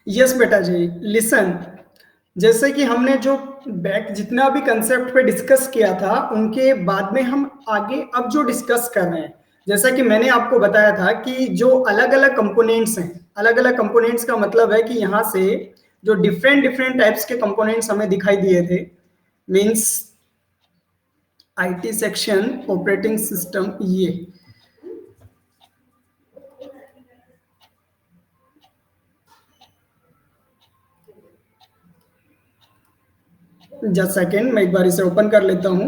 Yes बेटा जी, listen, जैसे कि हमने जो बैक जितना भी कंसेप्ट पे डिस्कस किया था उनके बाद में हम आगे अब जो डिस्कस कर रहे हैं, जैसा कि मैंने आपको बताया था कि जो अलग अलग कंपोनेंट्स हैं, अलग अलग कंपोनेंट्स का मतलब है कि यहाँ से जो डिफरेंट डिफरेंट टाइप्स के कंपोनेंट्स हमें दिखाई दिए थे, means IT section, operating system, ये जस्ट सेकेंड, मैं एक बार इसे ओपन कर लेता हूं।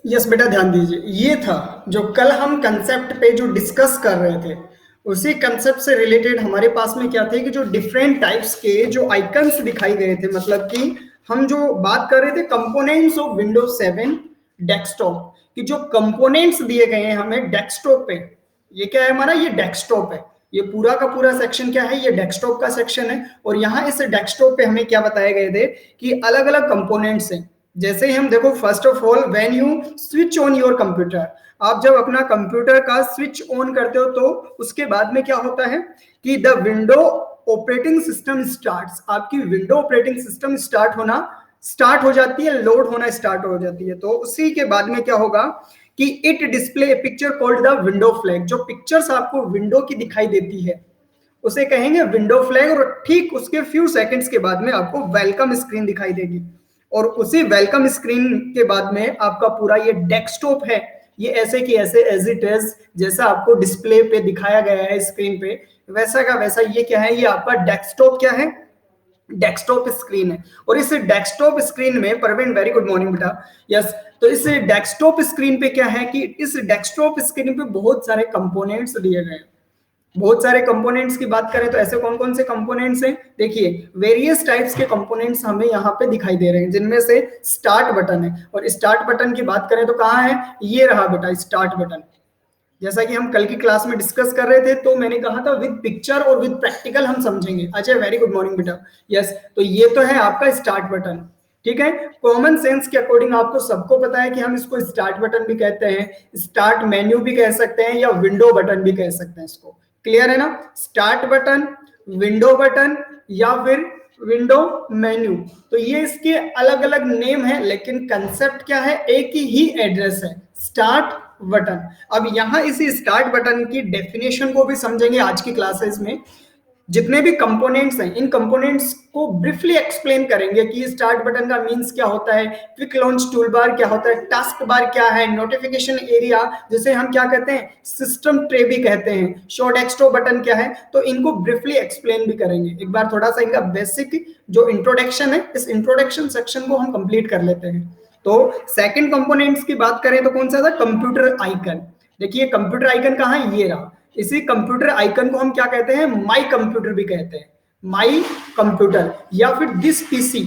यस बेटा, ध्यान दीजिए, ये था जो कल हम कंसेप्ट पे जो डिस्कस कर रहे थे, उसी कंसेप्ट से रिलेटेड हमारे पास में क्या थे कि जो डिफरेंट टाइप्स के जो आइकन्स दिखाई गए थे, मतलब कि हम जो बात कर रहे थे कंपोनेंट्स ऑफ विंडोज 7 डेस्कटॉप कि जो कंपोनेंट्स दिए गए हैं हमें डेस्कटॉप पे, ये क्या है हमारा, ये डेस्कटॉप है, ये पूरा का पूरा सेक्शन क्या है, ये डेस्कटॉप का सेक्शन है। और यहाँ इस डेस्कटॉप पे हमें क्या बताए गए थे कि अलग अलग कंपोनेंट्स हैं। जैसे ही हम देखो, first of all when you switch on your computer, आप जब अपना कंप्यूटर का स्विच ऑन करते हो तो उसके बाद में क्या होता है कि the window operating system starts, आपकी विंडो ऑपरेटिंग सिस्टम स्टार्ट हो जाती है, लोड होना स्टार्ट हो जाती है। तो उसी के बाद में क्या होगा कि it display A picture called the window flag, जो पिक्चर्स आपको विंडो की दिखाई देती है उसे कहेंगे विंडो फ्लैग। और ठीक उसके फ्यू सेकंड्स के बाद में आपको वेलकम स्क्रीन दिखाई देगी, और उसी वेलकम स्क्रीन के बाद में आपका पूरा ये डेस्कटॉप है, ये ऐसे कि ऐसे एज इट इज जैसा आपको डिस्प्ले पे दिखाया गया है स्क्रीन पे, वैसा का वैसा ये क्या है, ये आपका डेस्कटॉप क्या है, डेस्कटॉप स्क्रीन है। और इस डेस्कटॉप स्क्रीन में, परवीन वेरी गुड मॉर्निंग बेटा, यस, तो इस डेस्कटॉप स्क्रीन पे क्या है कि इस डेस्कटॉप स्क्रीन पे बहुत सारे कंपोनेंट्स दिए गए हैं। बहुत सारे कंपोनेंट्स की बात करें तो ऐसे कौन कौन से कंपोनेंट्स हैं, देखिए वेरियस टाइप्स के कंपोनेंट्स हमें यहाँ पे दिखाई दे रहे हैं, जिनमें से स्टार्ट बटन है। और स्टार्ट बटन की बात करें तो कहाँ है, ये रहा बेटा स्टार्ट बटन। जैसा कि हम कल की क्लास में डिस्कस कर रहे थे तो मैंने कहा था विद पिक्चर और विद प्रैक्टिकल हम समझेंगे। अजय वेरी गुड मॉर्निंग बेटा, यस, तो ये तो है आपका स्टार्ट बटन, ठीक है। कॉमन सेंस के अकॉर्डिंग आपको सबको पता है कि हम इसको स्टार्ट बटन भी कहते हैं, स्टार्ट मेन्यू भी कह सकते हैं, या विंडो बटन भी कह सकते हैं इसको, क्लियर है ना। स्टार्ट बटन, विंडो बटन, या फिर विंडो मेन्यू, तो ये इसके अलग अलग नेम है, लेकिन कंसेप्ट क्या है, एक ही एड्रेस है, स्टार्ट बटन। अब यहां इसी स्टार्ट बटन की डेफिनेशन को भी समझेंगे आज की क्लासेस में। जितने भी कंपोनेंट्स हैं इन कंपोनेंट्स को ब्रीफली एक्सप्लेन करेंगे कि स्टार्ट बटन का मींस क्या होता है, क्विक लॉन्च टूल बार क्या होता है, टास्क बार क्या है, नोटिफिकेशन एरिया जिसे हम क्या कहते हैं, सिस्टम ट्रे भी कहते हैं, शो डेस्कटॉप बटन क्या है, तो इनको ब्रीफली एक्सप्लेन भी करेंगे। एक बार थोड़ा सा इनका बेसिक जो इंट्रोडक्शन है, इस इंट्रोडक्शन सेक्शन को हम कंप्लीट कर लेते हैं। तो सेकंड कंपोनेंट्स की बात करें तो कौन सा था, कंप्यूटर आइकन। देखिए कंप्यूटर आइकन कहाँ है, ये रहा। इसी कंप्यूटर आइकन को हम क्या कहते हैं, माई कंप्यूटर भी कहते हैं, माई कंप्यूटर, या फिर दिस पीसी,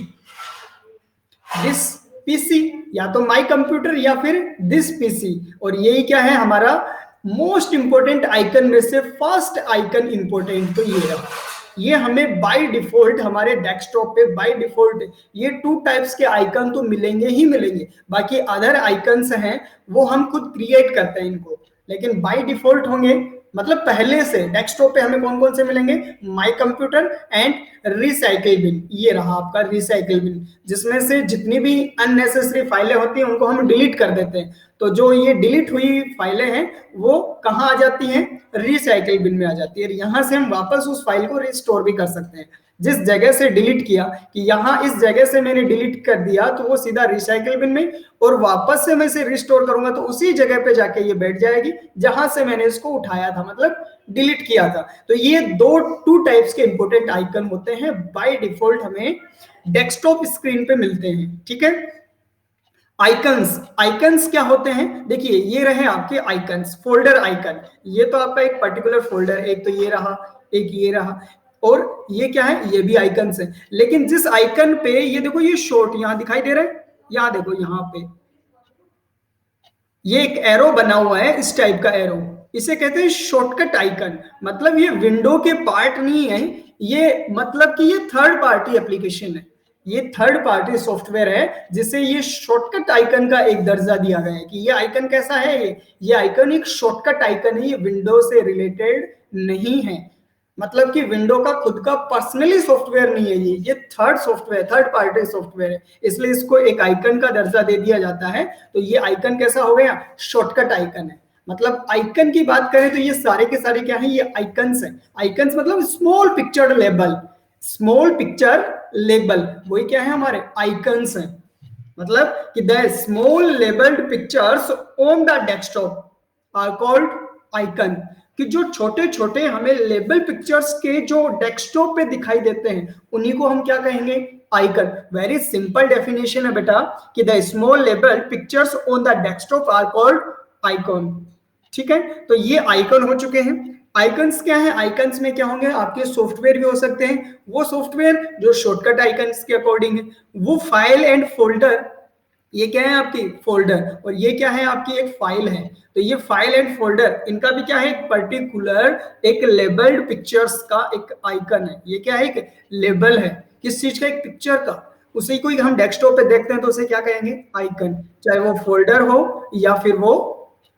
दिस पीसी, या तो माई कंप्यूटर या फिर दिस पीसी। और यही क्या है हमारा मोस्ट इंपोर्टेंट आइकन में से फर्स्ट आइकन इंपोर्टेंट, तो ये रहा। ये हमें बाय डिफॉल्ट हमारे डेस्कटॉप पे बाय डिफॉल्ट ये टू टाइप्स के आइकन तो मिलेंगे ही मिलेंगे, बाकी अदर आइकन्स हैं वो हम खुद क्रिएट करते हैं इनको, लेकिन बाय डिफॉल्ट होंगे। मतलब पहले से डेस्कटॉप पे हमें कौन कौन से मिलेंगे, my computer and recycle bin, ये रहा आपका रिसाइकिल बिन, जिसमें से जितनी भी अननेसेसरी फाइलें होती हैं उनको हम डिलीट कर देते हैं। तो जो ये डिलीट हुई फाइलें हैं वो कहाँ आ जाती हैं, रिसाइकिल बिन में आ जाती है। यहां से हम वापस उस फाइल को रिस्टोर भी कर सकते हैं। जिस जगह से डिलीट किया कि यहाँ इस जगह से मैंने डिलीट कर दिया तो वो सीधा रिसाइकिल बिन में, और वापस से मैं इसे रिस्टोर करूंगा तो उसी जगह पे जाके ये बैठ जाएगी जहां से मैंने इसको उठाया था, मतलब डिलीट किया था। तो ये टू टाइप्स के इंपोर्टेंट आइकन होते हैं, बाय डिफॉल्ट हमें डेस्कटॉप स्क्रीन पे मिलते हैं, ठीक है। आइकन्स, आइकन्स क्या होते हैं? देखिए ये रहे आपके आइकन्स, फोल्डर आइकन। ये तो आपका एक पर्टिकुलर फोल्डर, एक तो ये रहा, एक ये रहा, और ये क्या है? ये भी आइकन्स है। लेकिन जिस आइकन पे ये देखो, ये शॉर्ट यहां दिखाई दे रहा है, यहां देखो, यहां पे ये एक एरो बना हुआ है, इस टाइप का एरो, इसे कहते हैं शॉर्टकट आइकन। मतलब ये विंडो के पार्ट नहीं है, ये मतलब कि ये थर्ड पार्टी एप्लीकेशन है, ये थर्ड पार्टी सॉफ्टवेयर है, जिसे ये शॉर्टकट आइकन का एक दर्जा दिया गया है कि ये आइकन कैसा है, ये आइकन एक शॉर्टकट आइकन है, ये विंडो से रिलेटेड नहीं है। मतलब कि विंडो का खुद का पर्सनली सॉफ्टवेयर नहीं है, ये third software, third party software है, इसलिए इसको एक आइकन का दर्जा दे दिया जाता है। तो ये आइकन कैसा हो गया? शॉर्टकट आइकन है। मतलब आइकन की बात करें तो ये सारे के सारे क्या है? ये आइकन्स है। आइकन्स मतलब small picture label, small picture label, वही क्या है? हमारे आइकन्स है। मतलब कि the small labelled pictures on the desktop are called icon, कि जो छोटे छोटे हमें लेबल पिक्चर्स के जो डेस्कटॉप पे दिखाई देते हैं, उन्हीं को हम क्या कहेंगे? आइकन। वेरी सिंपल डेफिनेशन है बेटा, कि the small label pictures on the desktop are called icon. ठीक है, तो ये आइकन हो चुके हैं। आइकन्स क्या है? आइकन्स में क्या होंगे? आपके सॉफ्टवेयर भी हो सकते हैं, वो सॉफ्टवेयर जो शॉर्टकट आइकन्स के अकॉर्डिंग है। वो फाइल एंड फोल्डर, ये क्या है? आपकी फोल्डर, और ये क्या है? आपकी एक फाइल है। तो ये फाइल एंड फोल्डर, इनका भी क्या है? एक पर्टिकुलर एक लेबल्ड पिक्चर्स का एक आइकन है। ये क्या है? एक लेबल है, किस चीज का? एक पिक्चर का। उसी को हम डेस्कटॉप पे देखते हैं तो उसे क्या कहेंगे? आइकन, चाहे वो फोल्डर हो या फिर वो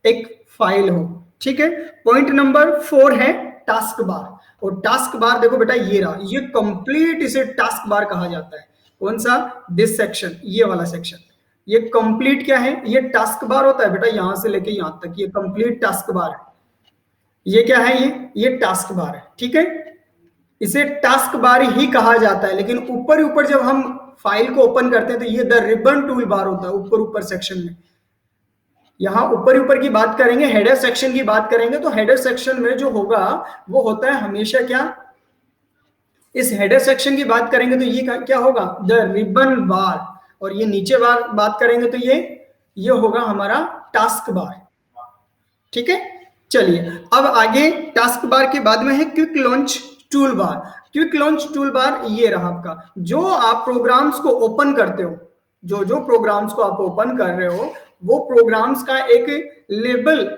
एक फाइल हो। ठीक है, पॉइंट नंबर 4 है टास्क बार। और टास्क बार देखो बेटा, ये रहा, ये कंप्लीट, इसे टास्क बार कहा जाता है। कौन सा? दिस सेक्शन, ये वाला सेक्शन, ये कंप्लीट क्या है? ये टास्क बार होता है बेटा, यहां से लेके यहां तक, ये कंप्लीट टास्क बार है। ये क्या है? ये टास्क बार है। ठीक है, इसे टास्क बार ही कहा जाता है। लेकिन ऊपर ऊपर जब हम फाइल को ओपन करते हैं तो ये द रिबन टूल बार होता है, ऊपर ऊपर सेक्शन में। यहां ऊपर ऊपर की बात करेंगे, हेडर सेक्शन की बात करेंगे, तो हेडर सेक्शन में जो होगा वो होता है हमेशा क्या? इस हेडर सेक्शन की बात करेंगे तो ये क्या होगा? द रिबन बार। और ये नीचे बात करेंगे तो ये होगा हमारा टास्क बार। ठीक है, चलिए अब आगे टास्क बार के बाद में है quick launch tool bar. Quick launch tool bar ये रहा आपका, जो आप प्रोग्राम्स को ओपन करते हो, जो प्रोग्राम्स को आप ओपन कर रहे हो, वो प्रोग्राम्स का एक लेबल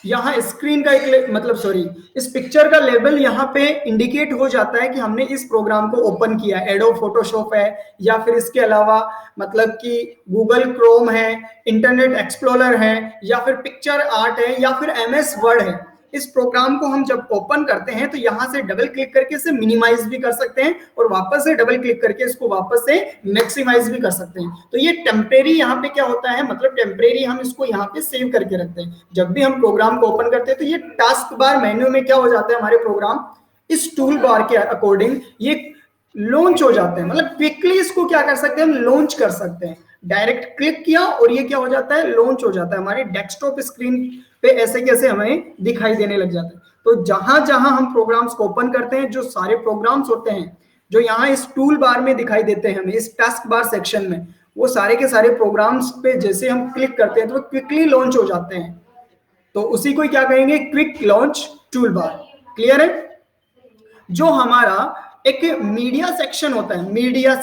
यहाँ स्क्रीन का एक मतलब सॉरी, इस पिक्चर का लेबल यहाँ पे इंडिकेट हो जाता है कि हमने इस प्रोग्राम को ओपन किया। एडोब फोटोशॉप है, या फिर इसके अलावा मतलब कि गूगल क्रोम है, इंटरनेट एक्सप्लोरर है, या फिर पिक्चर आर्ट है, या फिर एमएस वर्ड है। इस प्रोग्राम को हम जब ओपन करते हैं तो यहाँ से डबल क्लिक करके इसे मिनिमाइज भी कर सकते हैं, और वापस से डबल क्लिक करके इसको वापस से मैक्सिमाइज भी कर सकते हैं। तो ये टेम्परेरी यहाँ पे क्या होता है? मतलब टेम्परेरी हम इसको यहाँ पे सेव करके रखते हैं। जब भी हम प्रोग्राम को ओपन करते हैं तो ये टास्क बार मेन्यू में क्या हो जाता है? हमारे प्रोग्राम इस टूल बार के अकॉर्डिंग ये लॉन्च हो जाते हैं। मतलब क्विकली इसको क्या कर सकते हैं? हम लॉन्च कर सकते हैं। डायरेक्ट क्लिक किया और ये क्या हो जाता है? लॉन्च हो जाता है हमारे डेस्कटॉप स्क्रीन पे, ऐसे कैसे हमें दिखाई देने लग जाता है। तो जहां जहां हम प्रोग्राम्स को ओपन करते हैं, जो सारे प्रोग्राम्स होते हैं जो यहाँ इस टूल बार में दिखाई देते हैं हमें, इस टास्क बार सेक्शन में, वो सारे के सारे प्रोग्राम्स पे जैसे हम क्लिक करते हैं तो वो क्विकली लॉन्च हो जाते हैं। तो उसी को क्या कहेंगे? Quick launch tool bar. Clear है? जो हमारा एक मीडिया सेक्शन होता है, मीडिया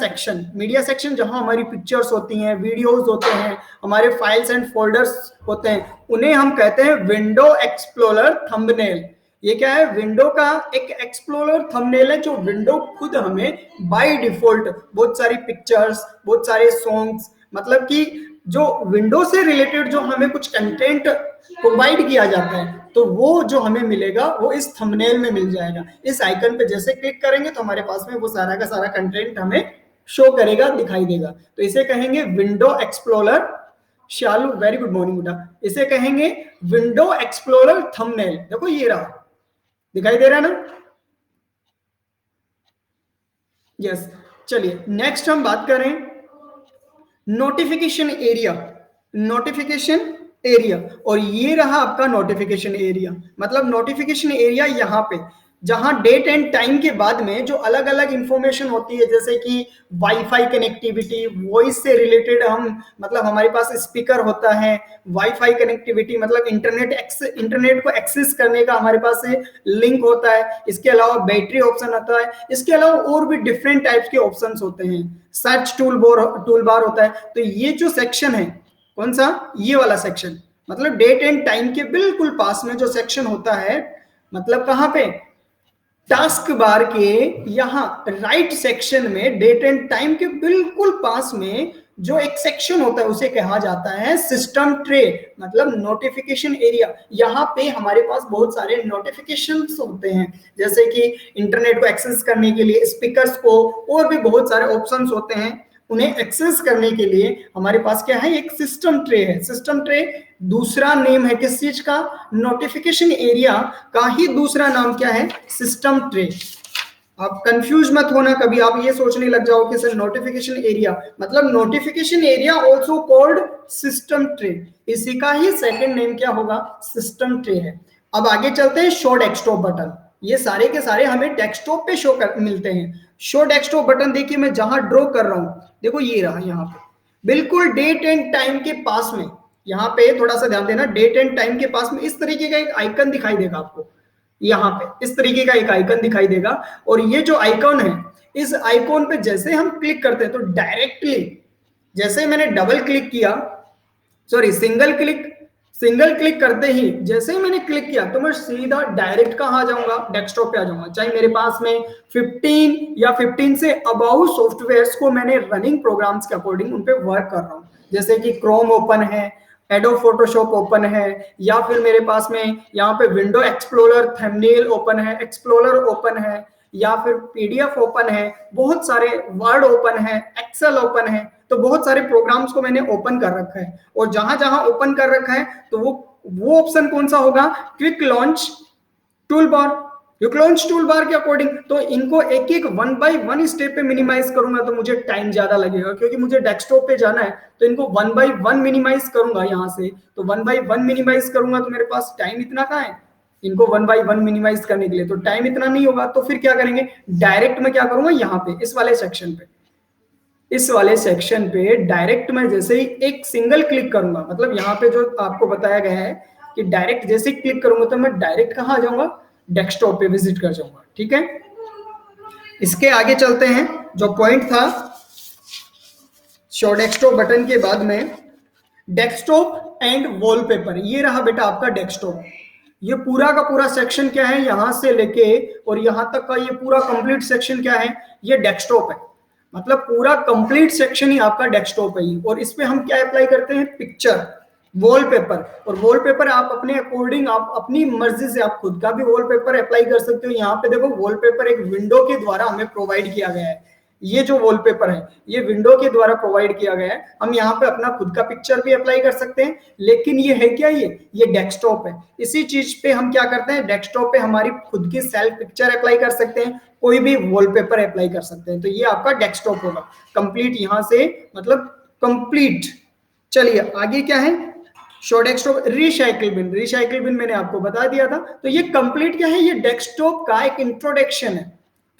सेक्शन जहां हमारी पिक्चर्स होती हैं, वीडियोस होते हैं, हमारे फाइल्स एंड फोल्डर्स होते हैं, उन्हें हम कहते हैं विंडो एक्सप्लोरर थंबनेल। ये क्या है? विंडो का एक एक्सप्लोरर थंबनेल है, जो विंडो खुद हमें बाय डिफॉल्ट बहुत सारी पिक्चर्स, बहुत सारे सॉन्ग्स, मतलब कि जो विंडो से रिलेटेड जो हमें कुछ कंटेंट प्रोवाइड किया जाता है, तो वो जो हमें मिलेगा वो इस थंबनेल में मिल जाएगा। इस आइकन पे जैसे क्लिक करेंगे तो हमारे पास में वो सारा का सारा कंटेंट हमें शो करेगा, दिखाई देगा। तो इसे कहेंगे विंडो एक्सप्लोरर। शालू वेरी गुड मॉर्निंग बेटा। इसे कहेंगे विंडो एक्सप्लोरर थंबनेल। देखो ये रहा, दिखाई दे रहा है ना? यस। चलिए नेक्स्ट हम बात करें नोटिफिकेशन एरिया। नोटिफिकेशन एरिया, और ये रहा आपका नोटिफिकेशन एरिया। मतलब नोटिफिकेशन एरिया यहाँ पे जहां डेट एंड टाइम के बाद में जो अलग अलग इंफॉर्मेशन होती है, जैसे कि वाईफाई कनेक्टिविटी, वॉइस से रिलेटेड हम मतलब हमारे पास स्पीकर होता है, वाईफाई कनेक्टिविटी मतलब इंटरनेट को एक्सेस करने का हमारे पास लिंक होता है, इसके अलावा बैटरी ऑप्शन होता है, इसके अलावा और भी डिफरेंट टाइप्स के ऑप्शंस होते हैं, सर्च टूल बार होता है। तो ये जो सेक्शन है, कौन सा, ये वाला सेक्शन, मतलब डेट एंड टाइम के बिल्कुल पास में जो सेक्शन होता है, मतलब कहां पे, टास्क बार के यहां राइट सेक्शन में डेट एंड टाइम के बिल्कुल पास में जो एक सेक्शन होता है उसे कहा जाता है सिस्टम ट्रे, मतलब नोटिफिकेशन एरिया। यहां पे हमारे पास बहुत सारे नोटिफिकेशंस होते हैं, जैसे कि इंटरनेट को एक्सेस करने के लिए, स्पीकर्स को, और भी बहुत सारे ऑप्शंस होते हैं, उन्हें एक्सेस करने के लिए हमारे पास क्या है, एक सिस्टम ट्रे है। सिस्टम ट्रे दूसरा नेम है किस चीज का, नोटिफिकेशन एरिया का ही दूसरा नाम क्या है, सिस्टम ट्रे। आप कंफ्यूज मत होना कभी, आप ये सोचने लग जाओ कि सर नोटिफिकेशन एरिया मतलब notification area also called system tray, इसी का ही सेकंड नेम क्या होगा, सिस्टम ट्रे है। अब आगे चलते हैं, शो डेस्कटॉप बटन। ये सारे के सारे हमें डेस्कटॉप पे मिलते हैं। शो डेस्कटॉप बटन देखिए, मैं जहां ड्रॉ कर रहा हूं, देखो ये रहा, यहाँ पे बिल्कुल डेट एंड टाइम के पास में, यहाँ पे थोड़ा सा ध्यान देना, डेट एंड टाइम के पास में इस तरीके का एक आइकन दिखाई देगा आपको, यहाँ पे इस तरीके का एक आइकन दिखाई देगा, और ये जो आइकन है, इस आइकन पे जैसे हम क्लिक करते हैं तो डायरेक्टली, जैसे मैंने डबल क्लिक किया, सॉरी सिंगल क्लिक करते ही जैसे ही मैंने क्लिक किया तो मैं सीधा डायरेक्ट कहां आ जाऊंगा, डेस्कटॉप पे आ जाऊंगा। चाहे मेरे पास में 15 या 15 से अबाउ सॉफ्टवेयर्स को मैंने रनिंग प्रोग्राम्स के अकॉर्डिंग उन पे वर्क कर रहा हूं, जैसे कि क्रोम ओपन है, एडोब फोटोशॉप ओपन है, या फिर मेरे पास में यहाँ पे विंडो एक्सप्लोरर, थंबनेल ओपन है, एक्सप्लोरर ओपन है, या फिर पीडीएफ ओपन है, बहुत सारे वर्ड ओपन है, एक्सेल ओपन है, तो बहुत सारे प्रोग्राम्स को मैंने ओपन कर रखा है। और जहां जहां ओपन कर रखा है तो वो ऑप्शन कौन सा होगा, quick launch tool bar. Quick launch tool bar के अकॉर्डिंग तो इनको एक एक वन बाय वन स्टेप पे मिनिमाइज करूंगा तो मुझे टाइम ज्यादा लगेगा, क्योंकि मुझे डेस्कटॉप पे जाना है तो इनको वन बाय वन मिनिमाइज करूंगा यहाँ से, तो वन बाय वन मिनिमाइज करूंगा तो मेरे पास टाइम इतना कहाँ है, इनको वन बाय वन मिनिमाइज करने के लिए तो टाइम इतना नहीं होगा। तो फिर क्या करेंगे, डायरेक्ट मैं क्या करूंगा, यहाँ पे इस वाले सेक्शन पे डायरेक्ट मैं जैसे ही एक सिंगल क्लिक करूंगा, मतलब यहाँ पे जो आपको बताया गया है कि डायरेक्ट जैसे ही क्लिक करूंगा तो मैं डायरेक्ट कहाँ आ जाऊंगा, डेस्कटॉप पे विजिट कर जाऊंगा। ठीक है, इसके आगे चलते हैं। जो पॉइंट था शो डेस्कटॉप बटन के बाद में, डेस्कटॉप एंड वॉलपेपर, ये रहा बेटा आपका डेस्कटॉप। ये पूरा का पूरा सेक्शन क्या है, यहां से लेके और यहां तक का ये पूरा कंप्लीट सेक्शन क्या है, ये डेस्कटॉप है, मतलब पूरा कंप्लीट सेक्शन ही आपका डेस्कटॉप है। और इस पे हम क्या अप्लाई करते हैं, पिक्चर, वॉलपेपर। और वॉलपेपर आप अपने अकॉर्डिंग, आप अपनी मर्जी से आप खुद का भी वॉलपेपर अप्लाई कर सकते हो। यहाँ पे देखो वॉलपेपर एक विंडो के द्वारा हमें प्रोवाइड किया गया है, ये जो वॉलपेपर है ये विंडो के द्वारा प्रोवाइड किया गया है। हम यहाँ पे अपना खुद का पिक्चर भी अप्लाई कर सकते हैं, लेकिन ये है क्या, ये डेस्कटॉप है। इसी चीज पे हम क्या करते हैं, डेस्कटॉप पे हमारी खुद की सेल्फ पिक्चर अप्लाई कर सकते हैं, कोई भी वॉलपेपर अप्लाई कर सकते हैं। तो ये आपका डेस्कटॉप होगा कंप्लीट, यहाँ से मतलब कंप्लीट। चलिए आगे क्या है, शो डेस्कटॉप, रिसाइकिल बिन मैंने आपको बता दिया था। तो ये कंप्लीट क्या है, ये डेस्कटॉप का एक इंट्रोडक्शन है।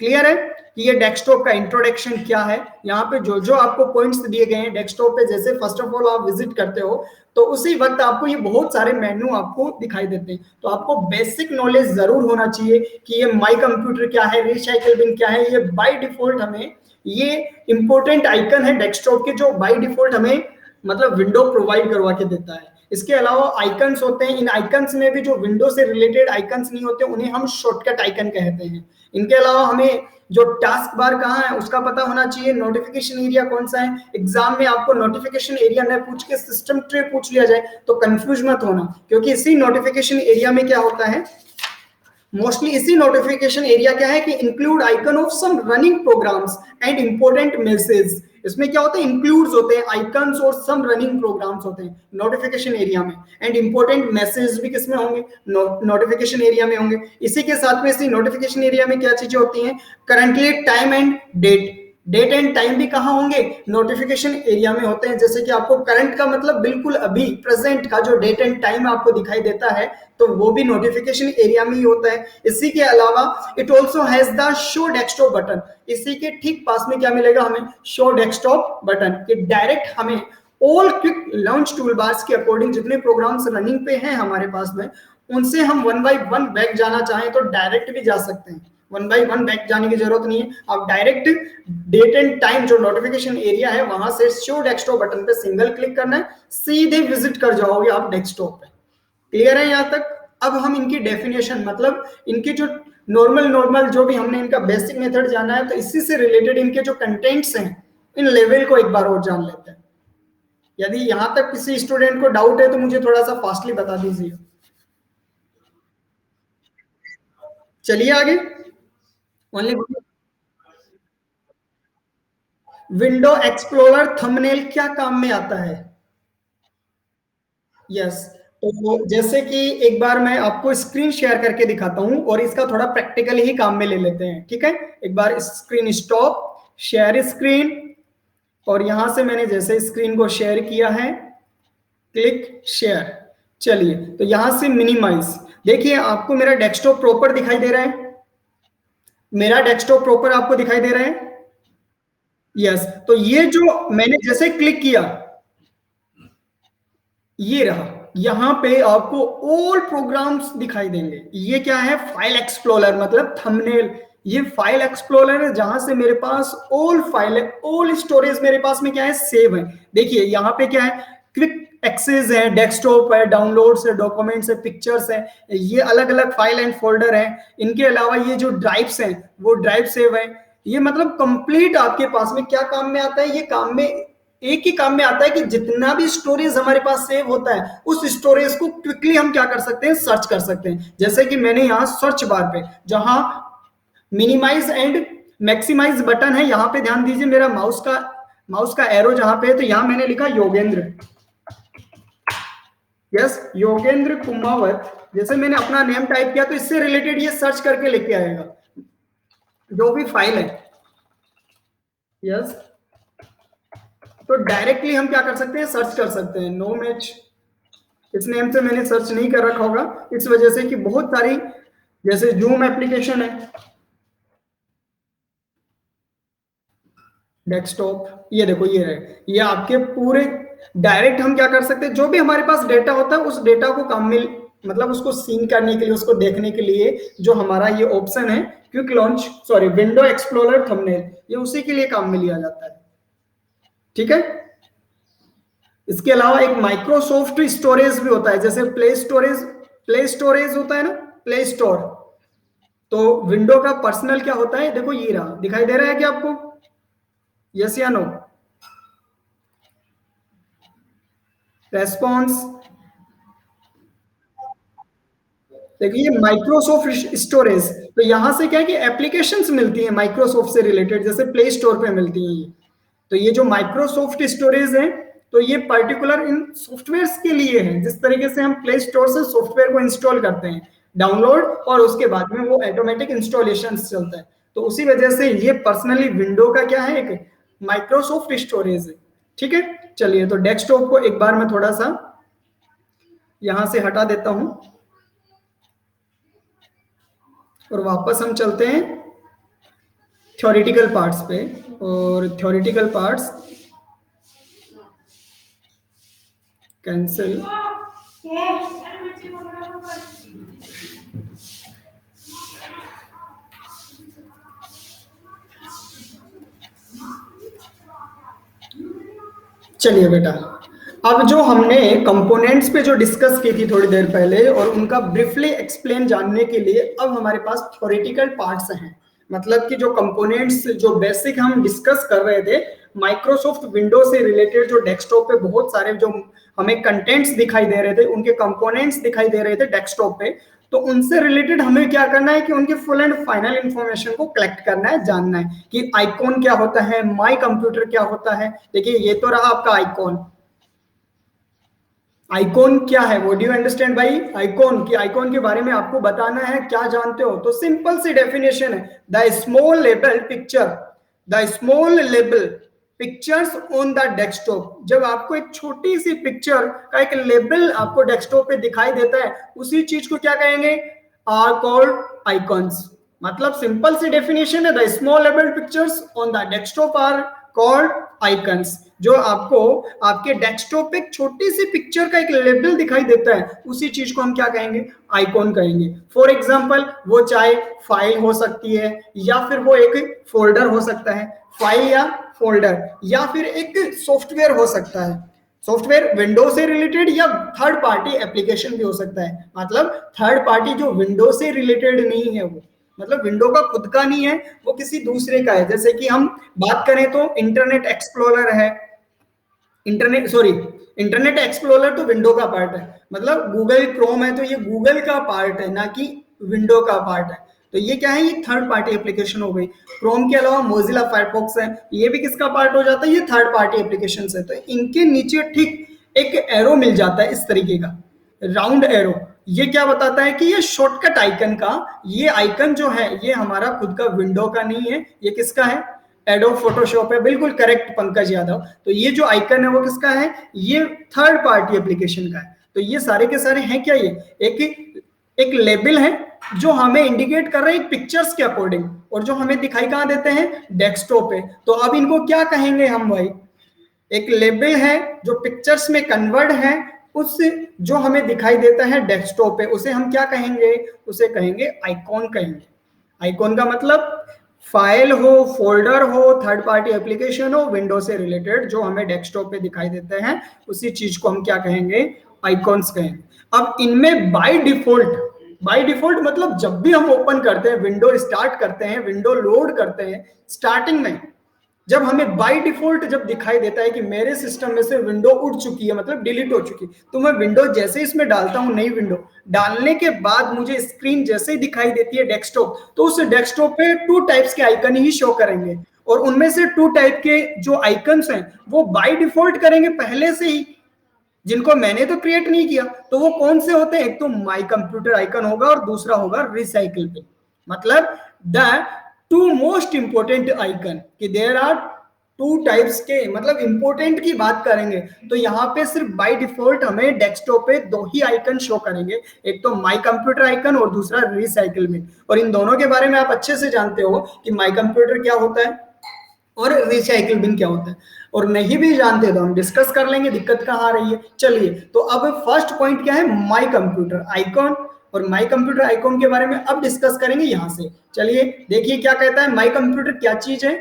क्लियर है कि ये डेस्कटॉप का इंट्रोडक्शन क्या है। यहाँ पे जो जो आपको पॉइंट्स दिए गए हैं डेस्कटॉप पे, जैसे फर्स्ट ऑफ ऑल आप विजिट करते हो तो उसी वक्त आपको ये बहुत सारे मेन्यू आपको दिखाई देते हैं। तो आपको बेसिक नॉलेज जरूर होना चाहिए कि ये माई कंप्यूटर क्या है, रिसाइकिल बिन क्या है। ये बाय डिफॉल्ट हमें ये इंपॉर्टेंट आइकन है डेस्कटॉप के, जो बाय डिफॉल्ट हमें मतलब विंडो प्रोवाइड करवा के देता है। इसके अलावा आइकन्स होते हैं, इन आइकन्स में भी जो विंडो से रिलेटेड आइकन्स नहीं होते उन्हें हम शॉर्टकट आइकन कहते हैं। इनके अलावा हमें जो टास्क बार कहाँ है उसका पता होना चाहिए, नोटिफिकेशन एरिया कौन सा है। एग्जाम में आपको नोटिफिकेशन एरिया न पूछ के सिस्टम ट्रे पूछ लिया जाए तो कंफ्यूज मत होना, क्योंकि इसी नोटिफिकेशन एरिया में क्या होता है, मोस्टली इसी नोटिफिकेशन एरिया क्या है कि include icon of some running programs and important message. इसमें क्या होता है, इंक्लूड्स होते हैं, आइकन्स और सम रनिंग प्रोग्राम्स होते हैं नोटिफिकेशन एरिया में, एंड इंपॉर्टेंट मैसेज भी किसमें होंगे, नोटिफिकेशन एरिया में होंगे। इसी के साथ में इसी नोटिफिकेशन एरिया में क्या चीजें होती हैं, currently time and date, date and time भी कहाँ होंगे? नोटिफिकेशन एरिया में होते हैं। जैसे कि आपको करंट का मतलब बिल्कुल अभी प्रेजेंट का जो डेट एंड टाइम आपको दिखाई देता है, तो वो भी नोटिफिकेशन एरिया में ही होता है। इसी के अलावा it also has the show desktop button. इसी के ठीक पास में क्या मिलेगा हमें? Show desktop button. कि डायरेक्ट हमें all quick launch tool bars के अकॉर्डिंग जितने प्रोग्राम्स रनिंग पे हैं हमारे पास में, उनसे हम वन बाय वन बैक जाना चाहें तो डायरेक्ट भी जा सकते हैं। वन बाय वन बैक जाने की जरूरत नहीं है, आप डायरेक्ट डेट एंड टाइम जो नोटिफिकेशन एरिया है वहां से शो डेस्कटॉप बटन पे सिंगल क्लिक करना है, सीधे विजिट कर जाओगे आप डेस्कटॉप पे। क्लियर है यहाँ तक? अब हम इनकी डेफिनेशन मतलब इनके जो नॉर्मल नॉर्मल जो भी हमने इनका बेसिक मेथड जाना है, तो इसी से रिलेटेड इनके जो कंटेंट्स हैं इन लेवल को एक बार और जान लेते हैं। यदि यहां तक किसी स्टूडेंट को डाउट है तो मुझे थोड़ा सा फास्टली बता दीजिए। चलिए आगे। ओनली विंडो एक्सप्लोरर थंबनेल क्या काम में आता है? यस। तो जैसे कि एक बार मैं आपको स्क्रीन शेयर करके दिखाता हूं और इसका थोड़ा प्रैक्टिकली ही काम में ले लेते हैं, ठीक है? एक बार स्क्रीन स्टॉप, शेयर स्क्रीन, और यहां से मैंने जैसे स्क्रीन को शेयर किया है, क्लिक शेयर। चलिए, तो यहां से मिनिमाइज, देखिए आपको मेरा डेस्कटॉप प्रॉपर दिखाई दे रहा है? मेरा डेस्कटॉप प्रॉपर आपको दिखाई दे रहा है? यस। तो ये जो मैंने जैसे क्लिक किया, ये रहा, यहां पे आपको ऑल प्रोग्राम्स दिखाई देंगे। ये क्या है? फाइल एक्सप्लोरर मतलब थंबनेल। ये फाइल एक्सप्लोरर है जहां से मेरे पास ऑल फाइल है, ऑल स्टोरेज मेरे पास में क्या है? सेव है। देखिए यहां पे क्या है? क्विक एक्सेस है, डेस्कटॉप है, डाउनलोड्स है, डॉक्यूमेंट्स है, पिक्चर्स है, ये अलग अलग फाइल एंड फोल्डर है। इनके अलावा ये जो ड्राइव्स हैं वो ड्राइव सेव है। ये मतलब कंप्लीट आपके पास में क्या काम में आता है? ये काम में एक ही काम में आता है कि जितना भी स्टोरेज हमारे पास सेव होता है उस स्टोरेज को क्विकली हम क्या कर सकते हैं? सर्च कर सकते हैं। जैसे कि मैंने यहाँ सर्च बार पे जहां मिनिमाइज एंड मैक्सिमाइज बटन है, यहां पे ध्यान दीजिए, मेरा माउस का एरो जहां पे है, तो यहां मैंने लिखा योगेंद्र। यस, योगेंद्र कुमावत। जैसे मैंने अपना नेम टाइप किया तो इससे रिलेटेड ये सर्च करके लेके आएगा जो भी फाइल है। यस, तो डायरेक्टली हम क्या कर सकते हैं? सर्च कर सकते हैं। नो मैच, इस नेम से मैंने सर्च नहीं कर रखा होगा इस वजह से कि बहुत सारी जैसे जूम एप्लीकेशन है, डेस्कटॉप, ये देखो ये है, ये आपके पूरे डायरेक्ट हम क्या कर सकते हैं? जो भी हमारे पास डेटा होता है उस डेटा को काम में मतलब उसको सीन करने के लिए, उसको देखने के लिए जो हमारा ये ऑप्शन है quick launch sorry window explorer thumbnail, ये उसी के लिए काम में लिया जाता है। ठीक है? इसके अलावा एक माइक्रोसॉफ्ट स्टोरेज भी होता है, जैसे प्ले स्टोरेज होता है ना, प्ले स्टोर। तो विंडो का पर्सनल क्या होता है? देखो ये रहा, दिखाई दे रहा है क्या आपको? यस या नो? रेस्पॉन्स। देखिए माइक्रोसॉफ्ट स्टोरेज, तो यहां से क्या है कि एप्लीकेशंस मिलती हैं माइक्रोसॉफ्ट से रिलेटेड, जैसे प्ले स्टोर पे मिलती हैं ये। तो ये जो माइक्रोसॉफ्ट स्टोरेज है, तो ये पर्टिकुलर इन सॉफ्टवेयर्स के लिए है। जिस तरीके से हम प्ले स्टोर से सॉफ्टवेयर को इंस्टॉल करते हैं, डाउनलोड, और उसके बाद में वो ऑटोमेटिक इंस्टॉलेशन चलता है, तो उसी वजह से ये पर्सनली विंडो का क्या है? एक माइक्रोसॉफ्ट स्टोरेज है। ठीक है? चलिए, तो डेस्कटॉप को एक बार मैं थोड़ा सा यहां से हटा देता हूं और वापस हम चलते हैं थ्योरेटिकल पार्ट्स पे। और थ्योरेटिकल पार्ट्स कैंसिल। चलिए बेटा, अब जो हमने कंपोनेंट्स पे जो डिस्कस की थी थोड़ी देर पहले और उनका ब्रीफली एक्सप्लेन जानने के लिए अब हमारे पास थ्योरेटिकल पार्ट्स हैं। मतलब कि जो कंपोनेंट्स जो बेसिक हम डिस्कस कर रहे थे माइक्रोसॉफ्ट विंडो से रिलेटेड, जो डेस्कटॉप पे बहुत सारे जो हमें कंटेंट्स दिखाई दे रहे थे, उनके कंपोनेंट्स दिखाई दे रहे थे डेस्कटॉप पे, तो उनसे रिलेटेड हमें क्या करना है कि उनके फुल एंड फाइनल इंफॉर्मेशन को कलेक्ट करना है, जानना है कि आइकॉन क्या होता है, माई कंप्यूटर क्या होता है। देखिए ये तो रहा आपका आइकॉन। आइकॉन क्या है? वो डू यू अंडरस्टैंड भाई? आइकॉन की आइकॉन के बारे में आपको बताना है, क्या जानते हो? तो सिंपल सी डेफिनेशन है, the small label picture the small label pictures on the desktop, जब आपको एक छोटी सी पिक्चर का एक लेबल आपको डेस्कटॉप पे दिखाई देता है, उसी चीज को क्या कहेंगे, आर कॉल्ड आइकॉन्स। मतलब सिंपल सी डेफिनेशन है, the small label pictures on the desktop are called icons. जो आपको आपके डेस्कटॉप पे एक छोटी सी पिक्चर का एक लेबल दिखाई देता है, उसी चीज को हम क्या कहेंगे, आइकॉन कहेंगे। फॉर एग्जांपल वो चाहे फाइल हो सकती है, या फिर वो एक फोल्डर हो सकता है, फाइल या फोल्डर, या फिर एक सॉफ्टवेयर हो सकता है। सॉफ्टवेयर विंडो से रिलेटेड या थर्ड पार्टी एप्लीकेशन भी हो सकता है। मतलब थर्ड पार्टी जो विंडो से रिलेटेड नहीं है, वो मतलब विंडो का खुद का नहीं है, वो किसी दूसरे का है। जैसे कि हम बात करें तो इंटरनेट एक्सप्लोरर है, इंटरनेट एक्सप्लोरर तो विंडो का पार्ट है। मतलब गूगल क्रोम है तो ये गूगल का पार्ट है, ना कि विंडो का पार्ट है। तो ये क्या है, ये थर्ड पार्टी एप्लीकेशन हो गई। क्रोम के अलावा मोजिला फायरफॉक्स है, ये भी किसका पार्ट हो जाता है, ये थर्ड पार्टी एप्लीकेशन है। तो इनके नीचे ठीक एक एरो मिल जाता है इस तरीके का, राउंड एरो। ये क्या बताता है कि ये शॉर्टकट आइकन का, ये आइकन जो है ये हमारा खुद का विंडो का नहीं है, ये किसका है, एडोब फोटोशॉप है। बिल्कुल करेक्ट पंकज यादव। तो ये जो आइकन है वो किसका है, ये थर्ड पार्टी एप्लीकेशन का है। तो ये सारे के सारे हैं क्या, ये एक लेबल है जो हमें इंडिकेट कर रहे हैं पिक्चर्स के अकॉर्डिंग, और जो हमें दिखाई कहां देते हैं, डेस्कटॉप पे। तो अब इनको क्या कहेंगे हम भाई, एक लेबल है जो पिक्चर्स में कन्वर्ट है, उस जो हमें दिखाई देता है डेस्कटॉप पे, उसे हम क्या कहेंगे, उसे कहेंगे आइकॉन कहेंगे। आइकॉन का मतलब फाइल हो, फोल्डर हो, थर्ड पार्टी एप्लीकेशन हो, विंडो से रिलेटेड जो हमें डेस्कटॉप पे दिखाई देते हैं, उसी चीज को हम क्या कहेंगे, आइकॉन्स कहेंगे। अब इनमें बाय डिफॉल्ट मतलब जब भी हम ओपन करते हैं, विंडो स्टार्ट करते हैं, विंडो लोड करते हैं, स्टार्टिंग में जब हमें बाय डिफॉल्ट जब दिखाई देता है कि मेरे सिस्टम में से विंडो उड़ चुकी है, मतलब डिलीट हो चुकी, तो मैं विंडो जैसे इसमें डालता हूं, नई विंडो डालने के बाद मुझे स्क्रीन जैसे ही दिखाई देती है डेस्कटॉप, तो उस डेस्कटॉप पे टू टाइप्स के आइकन ही शो करेंगे। और उनमें से टू टाइप के जो आइकन्स हैं वो बाय डिफॉल्ट करेंगे पहले से ही, जिनको मैंने तो क्रिएट नहीं किया। तो वो कौन से होते हैं, एक तो माई कंप्यूटर आइकन होगा और दूसरा होगा रिसाइकिल पिन। मतलब the two most important icon, कि देयर आर टू टाइप्स के, मतलब इंपोर्टेंट की बात करेंगे तो यहाँ पे सिर्फ बाय डिफॉल्ट हमें डेस्कटॉप पे दो ही आइकन शो करेंगे, एक तो माई कंप्यूटर आइकन और दूसरा रिसाइकिल पिन। और इन दोनों के बारे में आप अच्छे से जानते हो कि माई कंप्यूटर क्या होता है और रिसाइकिल बिन क्या होता है, और नहीं भी जानते तो हम डिस्कस कर लेंगे, दिक्कत कहाँ आ रही है। चलिए, तो अब फर्स्ट पॉइंट क्या है, माई कंप्यूटर आइकॉन, और माई कंप्यूटर आइकॉन के बारे में अब डिस्कस करेंगे यहां से। चलिए देखिए क्या कहता है, माई कंप्यूटर क्या चीज है,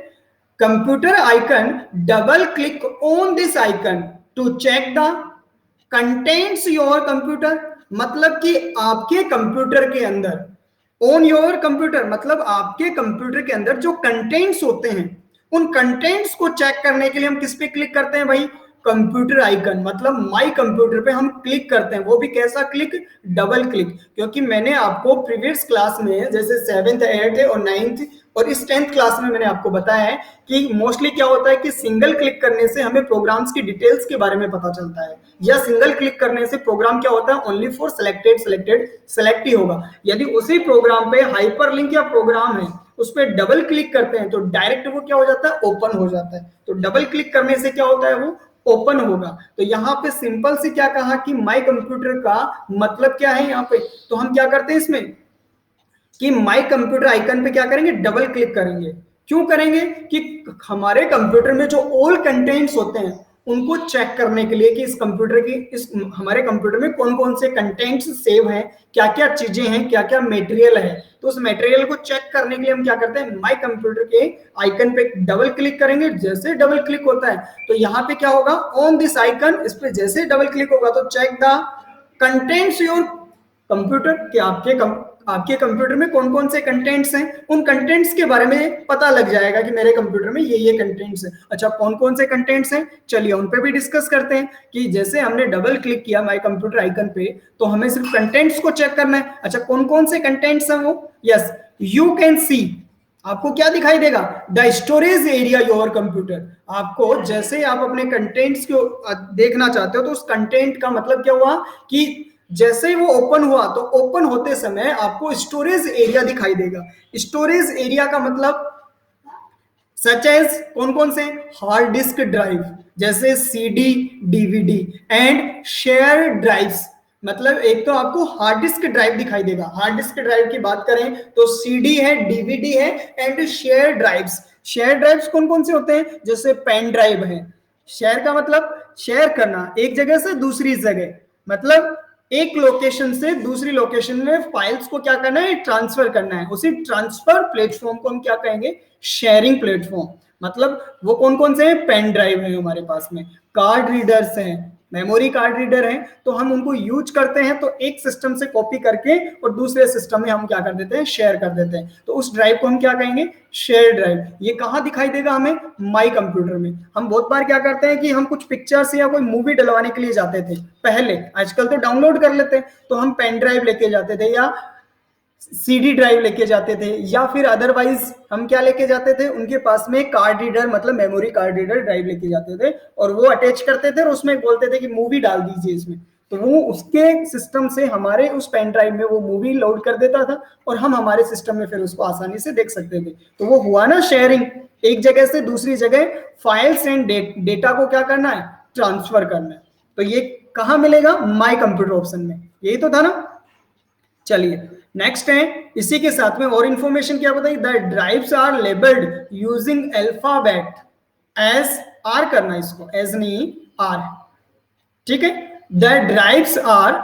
computer icon double click on this icon to check the contents your computer. मतलब कि आपके कंप्यूटर के अंदर, ऑन योर कंप्यूटर मतलब आपके कंप्यूटर के अंदर जो कंटेंट्स होते हैं, उन कंटेंट्स को चेक करने के लिए हम किस पे क्लिक करते हैं भाई, कंप्यूटर आइकन, मतलब माई कंप्यूटर पे हम क्लिक करते हैं। वो भी कैसा क्लिक, डबल क्लिक। क्योंकि मैंने आपको प्रीवियस क्लास में जैसे 7th 8th और 9th और इस 10th क्लास में मैंने आपको बताया है कि मोस्टली क्या होता है कि सिंगल क्लिक करने से हमें प्रोग्राम्स की डिटेल्स के बारे में पता चलता है, या सिंगल क्लिक करने से प्रोग्राम क्या होता है, ओनली फॉर सेलेक्टेड सेलेक्ट ही होगा। यदि उसी प्रोग्राम पे हाइपरलिंक या प्रोग्राम है, उस पर डबल क्लिक करते हैं तो डायरेक्ट वो क्या हो जाता है, ओपन हो जाता है। तो डबल क्लिक करने से क्या होता है, वो ओपन होगा। तो यहाँ पे सिंपल से क्या कहा कि माई कंप्यूटर का मतलब क्या है, यहाँ पे तो हम क्या करते हैं इसमें कि माई कंप्यूटर आइकन पे क्या करेंगे, डबल क्लिक करेंगे। क्यों करेंगे, कि हमारे कंप्यूटर में जो ऑल कंटेंट्स होते हैं उनको चेक करने के लिए कि इस कंप्यूटर की, इस हमारे कंप्यूटर में कौन कौन से कंटेंट्स सेव हैं, क्या क्या चीजें हैं, क्या क्या मटेरियल है। तो उस मटेरियल को चेक करने के लिए हम क्या करते हैं, माई कंप्यूटर के आइकन पे डबल क्लिक करेंगे। जैसे डबल क्लिक होता है तो यहाँ पे क्या होगा, ऑन दिस आइकन, इस पे जैसे डबल क्लिक होगा तो check the contents your computer, कि आपके कंप्यूटर में कौन कौन से कंटेंट्स हैं, उन कंटेंट्स के बारे में पता लग जाएगा कि मेरे कंप्यूटर में ये कंटेंट्स हैं। अच्छा, कौन कौन से कंटेंट्स हैं, चलिए उन पे भी डिस्कस करते हैं। कि जैसे हमने डबल क्लिक किया माई कंप्यूटर आइकन पे तो हमें सिर्फ कंटेंट्स को चेक करना है। अच्छा, कौन कौन से कंटेंट्स हैं वो, यस, यू कैन सी, आपको क्या दिखाई देगा, the storage area your computer. आपको जैसे आप अपने कंटेंट्स को देखना चाहते हो तो उस कंटेंट का मतलब क्या हुआ कि जैसे ही वो ओपन हुआ तो ओपन होते समय आपको स्टोरेज एरिया दिखाई देगा। स्टोरेज एरिया का मतलब सच एज कौन कौन से, हार्ड डिस्क ड्राइव जैसे CD, DVD and share drives. मतलब एक तो आपको हार्ड डिस्क ड्राइव दिखाई देगा, हार्ड डिस्क ड्राइव की बात करें तो सीडी है, डीवीडी है and share drives. Share drives कौन कौन से होते हैं, जैसे पेन ड्राइव है। शेयर का मतलब शेयर करना, एक जगह से दूसरी जगह, मतलब एक लोकेशन से दूसरी लोकेशन में फाइल्स को क्या करना है, ट्रांसफर करना है। उसी ट्रांसफर प्लेटफॉर्म को हम क्या कहेंगे, शेयरिंग प्लेटफॉर्म। मतलब वो कौन कौन से हैं, पेन ड्राइव है हमारे पास में, कार्ड रीडर्स हैं, मेमोरी कार्ड रीडर है, तो हम उनको यूज करते हैं तो एक सिस्टम से कॉपी करके और दूसरे सिस्टम में हम क्या कर देते हैं, शेयर कर देते हैं। तो उस ड्राइव को हम क्या कहेंगे, शेयर ड्राइव। ये कहाँ दिखाई देगा हमें, माई कंप्यूटर में। हम बहुत बार क्या करते हैं कि हम कुछ पिक्चर्स या कोई मूवी डलवाने के लिए जाते थे पहले, आजकल तो डाउनलोड कर लेते हैं, तो हम पेन ड्राइव लेके जाते थे या सीडी ड्राइव लेके जाते थे, या फिर अदरवाइज हम क्या लेके जाते थे, उनके पास में कार्ड रीडर मतलब मेमोरी कार्ड रीडर ड्राइव लेके जाते थे और वो अटैच करते थे और उसमें बोलते थे कि मूवी डाल दीजिए इसमें, तो वो उसके सिस्टम से हमारे उस पेन ड्राइव में वो मूवी लोड कर देता था और हम हमारे सिस्टम में फिर उसको आसानी से देख सकते थे। तो वो हुआ ना शेयरिंग, एक जगह से दूसरी जगह फाइल्स एंड डेटा को क्या करना है, ट्रांसफर करना है। तो ये कहाँ मिलेगा, माई कंप्यूटर ऑप्शन में, यही तो था ना। चलिए नेक्स्ट है, इसी के साथ में और इंफॉर्मेशन क्या बताइए, the drives are labelled using alphabet as, are करना इसको, एज नहीं आर, ठीक है। The drives are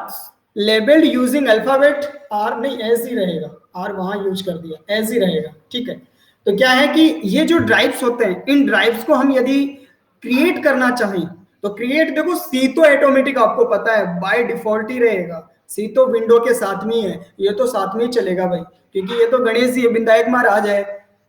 labelled using alphabet, are नहीं एज ही रहेगा, आर वहां यूज कर दिया, एज ही रहेगा, ठीक है। तो क्या है कि ये जो ड्राइव्स होते हैं, इन ड्राइव्स को हम यदि क्रिएट करना चाहें तो क्रिएट, देखो सी तो ऑटोमेटिक आपको पता है बाय डिफॉल्ट ही रहेगा, सी तो विंडो के साथ में ही है, ये तो साथ में ही चलेगा भाई, क्योंकि ये तो गणेश जी विधायक महाराज है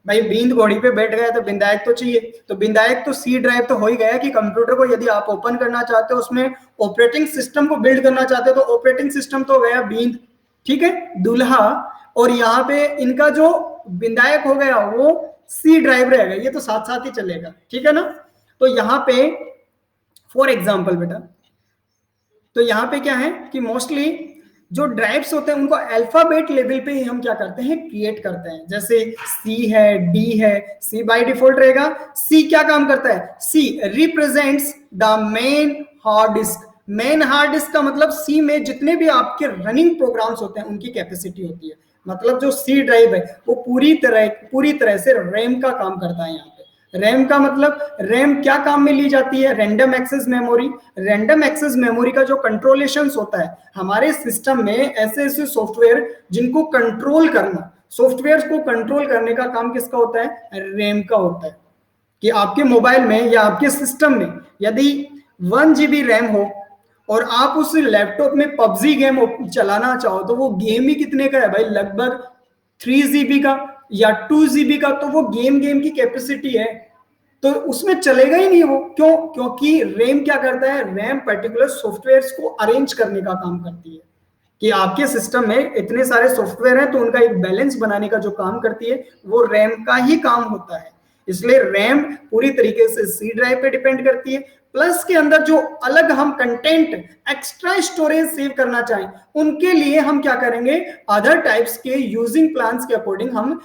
भाई, बींद घोड़ी पे बैठ गया तो विधायक तो चाहिए, तो विधायक तो सी ड्राइव तो हो ही गया कि कंप्यूटर को यदि आप ओपन करना चाहते हो, उसमें ऑपरेटिंग सिस्टम को बिल्ड करना चाहते हो तो ऑपरेटिंग सिस्टम तो हो गया बींद, ठीक है, दूल्हा, और यहाँ पे इनका जो विधायक हो गया वो सी ड्राइव रहेगा, ये तो साथ साथ ही चलेगा, ठीक है ना। तो यहाँ पे फॉर एग्जाम्पल बेटा, तो यहाँ पे क्या है कि मोस्टली जो ड्राइव्स होते हैं उनको अल्फाबेट लेवल पे ही हम क्या करते हैं, क्रिएट करते हैं। जैसे सी है, डी है, सी बाय डिफॉल्ट रहेगा। सी क्या काम करता है, C represents the main hard disk. Main hard disk का मतलब सी में जितने भी आपके रनिंग प्रोग्राम्स होते हैं उनकी कैपेसिटी होती है। मतलब जो सी ड्राइव है वो पूरी तरह से रैम का काम करता है। यहाँ पे रैम का मतलब, रैम क्या काम में ली जाती है, random access memory. Random access memory का जो कंट्रोलेशंस होता है हमारे सिस्टम में, ऐसे ऐसे सॉफ्टवेयर जिनको कंट्रोल करना, सॉफ्टवेयर को कंट्रोल करने का काम किसका होता है, रैम का होता है। कि आपके मोबाइल में या आपके सिस्टम में यदि 1 GB रैम हो और आप उस लैपटॉप में पबजी गेम चलाना चाहो तो वो गेम ही कितने का है भाई, लगभग 3 GB का या 2 GB का, तो वो गेम की कैपेसिटी है, तो उसमें चलेगा ही नहीं वो। क्यों, क्योंकि रैम क्या करता है, रैम पर्टिकुलर सॉफ्टवेयर्स को अरेंज करने का काम करती है, कि आपके सिस्टम में इतने सारे सॉफ्टवेयर हैं तो उनका एक बैलेंस बनाने का जो काम करती है वो रैम का ही काम होता है। इसलिए रैम पूरी तरीके से सी ड्राइव पे डिपेंड करती है। प्लस के अंदर जो अलग हम कंटेंट एक्स्ट्रा स्टोरेज सेव करना चाहें उनके लिए हम क्या करेंगे, अदर टाइप्स के यूजिंग प्लान्स के अकॉर्डिंग हम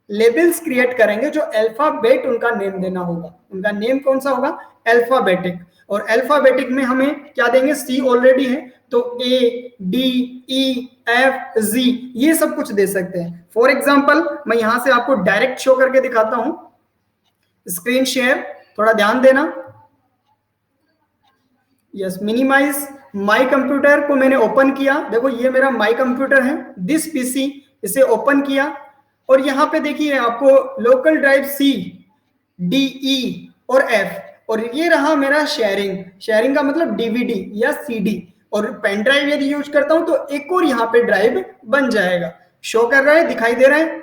लेबल्स क्रिएट करेंगे जो अल्फाबेट उनका नेम देना होगा। उनका नेम कौन सा होगा, अल्फाबेटिक। और अल्फाबेटिक में हमें क्या देंगे, सी ऑलरेडी है तो ए, डी, ई, एफ, जी ये सब कुछ दे सकते हैं। फॉर एग्जांपल मैं यहां से आपको डायरेक्ट शो करके दिखाता हूं, स्क्रीन शेयर, थोड़ा ध्यान देना। यस, मिनिमाइज माई कंप्यूटर को मैंने ओपन किया, देखो ये मेरा माई कंप्यूटर है, दिस पीसी, इसे ओपन किया और यहां पे देखिए आपको लोकल ड्राइव सी, डी, ई और एफ, और ये रहा मेरा शेयरिंग। शेयरिंग का मतलब डीवीडी या सीडी, और पेन ड्राइव यदि यूज करता हूं तो एक और यहां पे ड्राइव बन जाएगा। शो कर रहा है, दिखाई दे रहा है,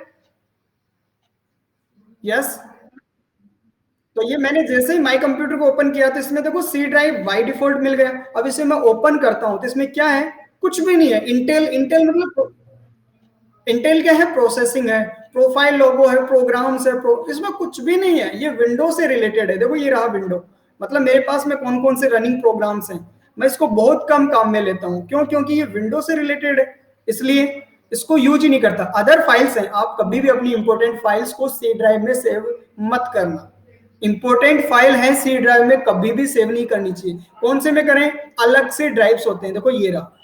यस। तो ये मैंने जैसे ही माई कंप्यूटर को ओपन किया तो इसमें देखो सी ड्राइव बाय डिफॉल्ट मिल गया। अब इसे मैं ओपन करता हूं तो इसमें क्या है, कुछ भी नहीं है। इंटेल मतलब इंटेल क्या है, प्रोसेसिंग है, प्रोफाइल लोगो है, प्रोग्राम्स है, इसमें कुछ भी नहीं है, ये विंडो से रिलेटेड है। देखो ये रहा विंडो, मतलब मेरे पास में कौन कौन से रनिंग प्रोग्राम्स हैं, मैं इसको बहुत कम काम में लेता हूं। क्यों, क्योंकि ये विंडो से रिलेटेड है इसलिए। इसको यूज ही नहीं करता। अदर फाइल्स हैं, आप कभी भी अपनी इंपॉर्टेंट फाइल्स को सी ड्राइव में सेव मत करना। इंपॉर्टेंट फाइल है सी ड्राइव में कभी भी सेव नहीं करनी चाहिए। कौन से में करें? अलग से ड्राइव्स होते हैं, देखो ये रहा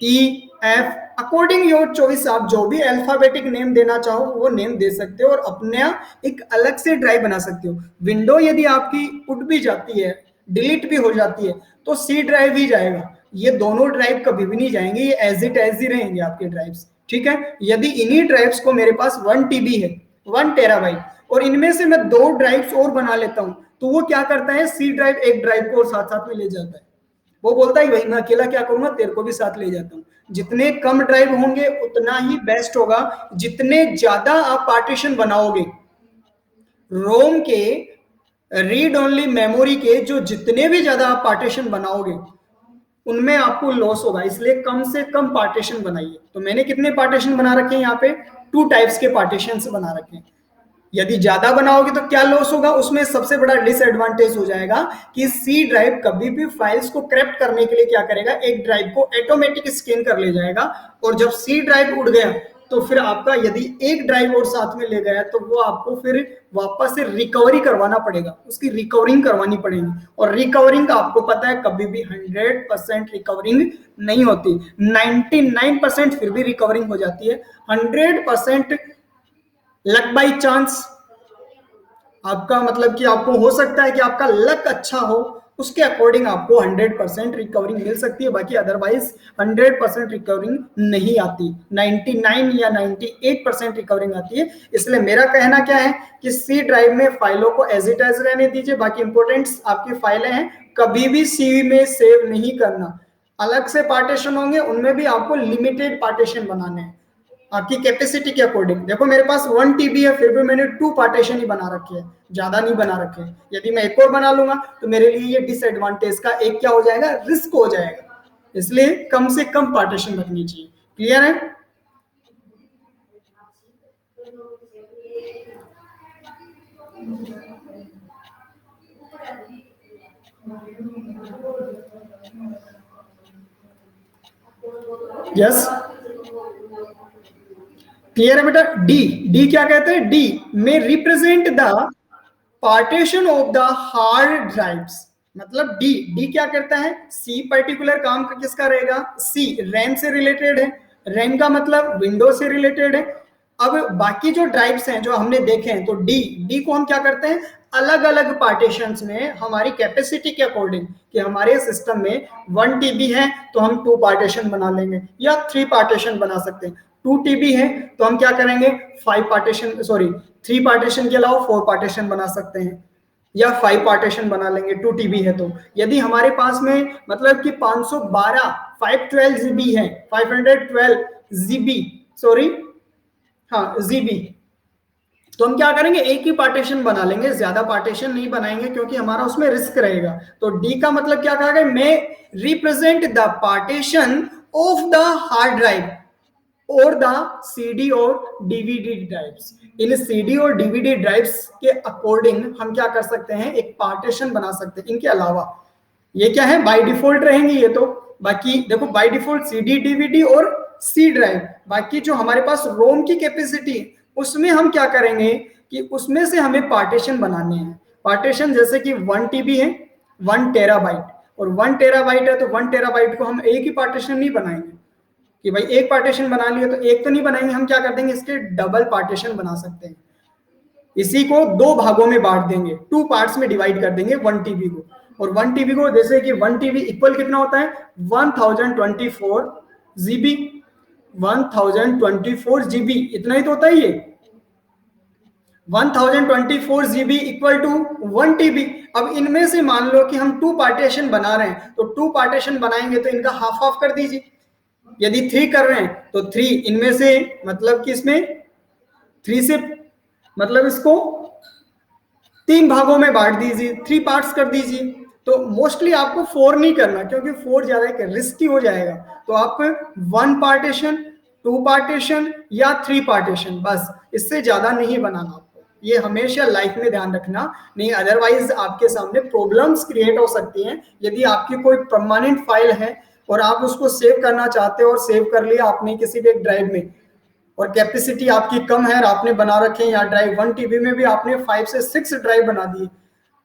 E F, according your choice, आप जो भी अल्फाबेटिक नेम देना चाहो वो नेम दे सकते हो और अपना एक अलग से ड्राइव बना सकते हो। विंडो यदि आपकी उठ भी जाती है, डिलीट भी हो जाती है, तो सी ड्राइव ही जाएगा। ये दोनों ड्राइव कभी भी नहीं जाएंगे, ये एज इट एज ही रहेंगे आपके ड्राइव्स। ठीक है, यदि इन्हीं ड्राइव्स को मेरे पास 1 टीबी है, 1 टेराबाइट, और इनमें से मैं 2 ड्राइव्स और बना लेता हूं, तो वो क्या करता है, सी ड्राइव एक ड्राइव को साथ साथ में ले जाता है। वो बोलता है भाई मैं अकेला क्या करूंगा, तेरे को भी साथ ले जाता हूँ। जितने कम ड्राइव होंगे उतना ही बेस्ट होगा। जितने ज्यादा आप पार्टीशन बनाओगे, रोम के रीड ओनली मेमोरी के जो जितने भी ज्यादा आप पार्टीशन बनाओगे उनमें आपको लॉस होगा, इसलिए कम से कम पार्टीशन बनाइए। तो मैंने कितने पार्टीशन बना रखे हैं यहाँ पे? 2 टाइप्स के पार्टीशन बना रखे हैं। यदि ज्यादा बनाओगे तो क्या लॉस होगा? उसमें सबसे बड़ा डिसएडवांटेज हो जाएगा कि सी ड्राइव कभी भी फाइल्स को क्रैप्ट करने के लिए क्या करेगा, एक ड्राइव को ऑटोमेटिक स्कैन कर ले जाएगा, और जब सी ड्राइव उड़ गया तो फिर आपका यदि एक ड्राइव और साथ में ले गया तो वो आपको फिर वापस से रिकवरी करवाना पड़ेगा, उसकी रिकवरिंग करवानी पड़ेगी। और रिकवरिंग आपको पता है कभी भी 100% रिकवरिंग नहीं होती, 99% फिर भी रिकवरिंग हो जाती है। 100% लक बाई चांस, आपका मतलब कि आपको हो सकता है कि आपका लक अच्छा हो, उसके अकॉर्डिंग आपको 100% रिकवरिंग मिल सकती है, बाकी अदरवाइज 100% रिकवरिंग नहीं आती, 99 या 98% रिकवरिंग आती है। इसलिए मेरा कहना क्या है कि सी ड्राइव में फाइलों को एज इट एज रहने दीजिए, बाकी इंपोर्टेंट आपकी फाइलें हैं कभी भी सी में सेव नहीं करना। अलग से पार्टीशन होंगे, उनमें भी आपको लिमिटेड पार्टीशन बनाने हैं आपकी कैपेसिटी के अकॉर्डिंग। देखो मेरे पास 1 टीबी है, फिर भी मैंने 2 पार्टीशन ही बना रखे हैं, ज्यादा नहीं बना रखे। यदि मैं एक और बना लूंगा तो मेरे लिए ये डिसएडवांटेज का एक क्या हो जाएगा, रिस्क हो जाएगा। इसलिए कम से कम पार्टीशन रखनी चाहिए। क्लियर है? यस, क्लियर है बेटा? डी, डी क्या कहते हैं? डी में represent the partition of the hard drives. मतलब डी, डी क्या करता है? सी पर्टिकुलर काम का किसका रहेगा? सी रैम से रिलेटेड है, रैम का मतलब विंडो से रिलेटेड है। अब बाकी जो ड्राइव्स हैं जो हमने देखे हैं, तो डी, डी को हम क्या करते हैं, अलग अलग पार्टीशंस में हमारी कैपेसिटी के अकॉर्डिंग, कि हमारे सिस्टम में 1 टीबी है तो हम 2 पार्टीशन बना लेंगे या 3 पार्टीशन बना सकते हैं। 2 टीबी है तो हम क्या करेंगे, 5 पार्टीशन, सॉरी 3 पार्टीशन के अलावा 4 पार्टीशन बना सकते हैं, या 5 पार्टीशन बना लेंगे 2 टीबी है तो। यदि हमारे पास में मतलब कि 512 512 जीबी है, 512 जीबी, सॉरी हाँ जीबी, तो हम क्या करेंगे, एक ही पार्टीशन बना लेंगे, ज्यादा पार्टीशन नहीं बनाएंगे क्योंकि हमारा उसमें रिस्क रहेगा। तो डी का मतलब क्या कहा गया, मैं represent the partition of the hard drive और द सीडी और डीवीडी ड्राइव्स। इन सीडी और डीवीडी ड्राइव्स के अकॉर्डिंग हम क्या कर सकते हैं, एक पार्टीशन बना सकते हैं। इनके अलावा ये क्या है, बाय डिफॉल्ट रहेंगे ये तो। बाकी देखो बाय डिफॉल्ट सीडी डीवीडी और सी ड्राइव, बाकी जो हमारे पास रोम की कैपेसिटी उसमें हम क्या करेंगे कि उसमें से हमें पार्टीशन बनाने हैं। पार्टीशन जैसे कि 1 टीबी है, 1 टेराबाइट, और 1 टेराबाइट है तो 1 टेराबाइट को हम एक ही पार्टीशन नहीं बनाएंगे कि भाई एक पार्टीशन बना लिया तो एक तो नहीं बनाएंगे, हम क्या कर देंगे, इसके डबल पार्टीशन बना सकते हैं। इसी को 2 भागों में बांट देंगे, 2 पार्ट्स में डिवाइड कर देंगे 1 टीबी को। और 1 टीबी को जैसे कि 1 टीबी इक्वल कितना होता है, 1024 जीबी, 1024 जीबी, इतना ही तो होता है ये। 1024 जीबी इक्वल टू 1 टीबी। अब इनमें से मान लो कि हम 2 पार्टीशन बना रहे हैं, तो 2 पार्टीशन बनाएंगे तो इनका हाफ हाफ कर दीजिए। यदि 3 कर रहे हैं तो 3 इनमें से, मतलब कि इसमें 3 से मतलब इसको 3 भागों में बांट दीजिए, 3 पार्ट्स कर दीजिए। तो मोस्टली आपको 4 नहीं करना क्योंकि 4 ज्यादा एक रिस्की हो जाएगा। तो आप 1 पार्टीशन, 2 पार्टीशन या 3 पार्टीशन, बस इससे ज्यादा नहीं बनाना आपको। ये हमेशा लाइफ में ध्यान रखना, नहीं अदरवाइज आपके सामने प्रॉब्लम्स क्रिएट हो सकती हैं। यदि आपकी कोई परमानेंट फाइल है और आप उसको सेव करना चाहते हो और सेव कर लिया आपने किसी भी एक ड्राइव में, और कैपेसिटी आपकी कम है और आपने बना रखे हैं यहाँ ड्राइव 1 TB में भी आपने 5 से 6 ड्राइव बना दिए,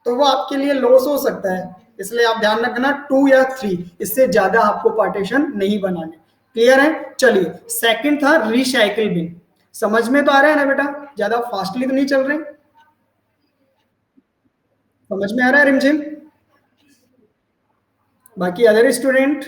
तो वो आपके लिए लॉस हो सकता है। इसलिए आप ध्यान रखना 2 या 3, इससे ज्यादा आपको पार्टीशन नहीं बनाने। क्लियर है? चलिए, सेकंड था रिसाइकिल बिन। समझ में तो आ रहा है ना बेटा? ज्यादा फास्टली तो नहीं चल रहे? समझ में आ रहा है रिमझिम? बाकी other student?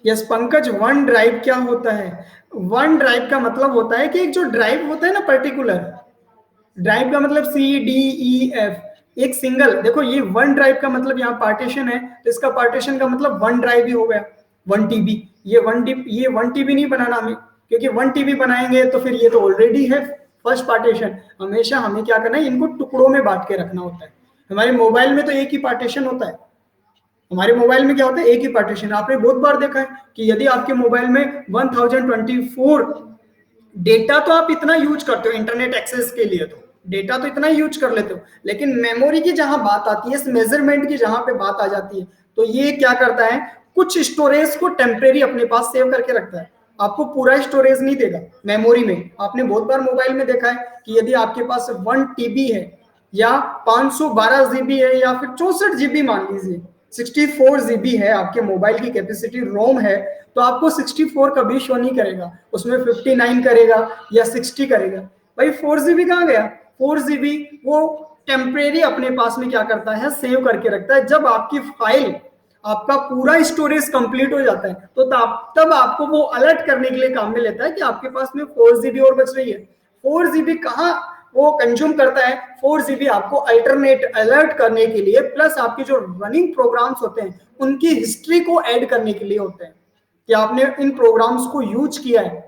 Yes Pankaj, one drive क्या होता है? वन ड्राइव का मतलब होता है कि एक जो ड्राइव होता है ना पर्टिकुलर, ड्राइव का मतलब CDEF, एक सिंगल, देखो ये वन ड्राइव का मतलब यहाँ पार्टीशन है, तो इसका पार्टीशन का मतलब वन ड्राइव ही हो गया, 1 TB। ये 1 TB नहीं बनाना हमें, क्योंकि 1 TB बनाएंगे तो फिर ये तो ऑलरेडी है फर्स्ट पार्टीशन। हमेशा हमें क्या करना है, इनको टुकड़ों में बांट के रखना होता है। हमारे मोबाइल में तो एक ही पार्टीशन होता है, हमारे मोबाइल में क्या होता है, एक ही पार्टीशन। आपने बहुत बार देखा है कि यदि आपके मोबाइल में 1024 डेटा, तो आप इतना यूज करते हो इंटरनेट एक्सेस के लिए, तो डेटा तो इतना यूज कर लेते हो, लेकिन मेमोरी की जहां बात आती है, इस मेजरमेंट की जहां पे बात आ जाती है, तो ये क्या करता है, कुछ स्टोरेज को टेम्परेरी अपने पास सेव करके रखता है, आपको पूरा स्टोरेज नहीं देगा मेमोरी में। आपने बहुत बार मोबाइल में देखा है कि यदि आपके पास 1 TB है या 512 GB है या फिर 64 GB मान लीजिए, 64 GB है आपके मोबाइल की कैपेसिटी, रोम है, तो आपको 64 कभी शो नहीं करेगा, उसमें 59 करेगा या 60 करेगा। भाई 4 GB कहाँ गया? 4 GB वो टेम्परेरी अपने पास में क्या करता है, सेव करके रखता है। जब आपकी फाइल, आपका पूरा स्टोरेज कंप्लीट हो जाता है, तो तब आपको वो अलर्ट करने के लिए काम में लेता है कि आपके पास में 4 GB और बच रही है। 4 GB कहाँ वो कंज्यूम करता है? 4 GB आपको अल्टरनेट अलर्ट करने के लिए, प्लस आपके जो रनिंग प्रोग्राम्स होते हैं उनकी हिस्ट्री को ऐड करने के लिए होते हैं, कि आपने इन प्रोग्राम्स को यूज किया है।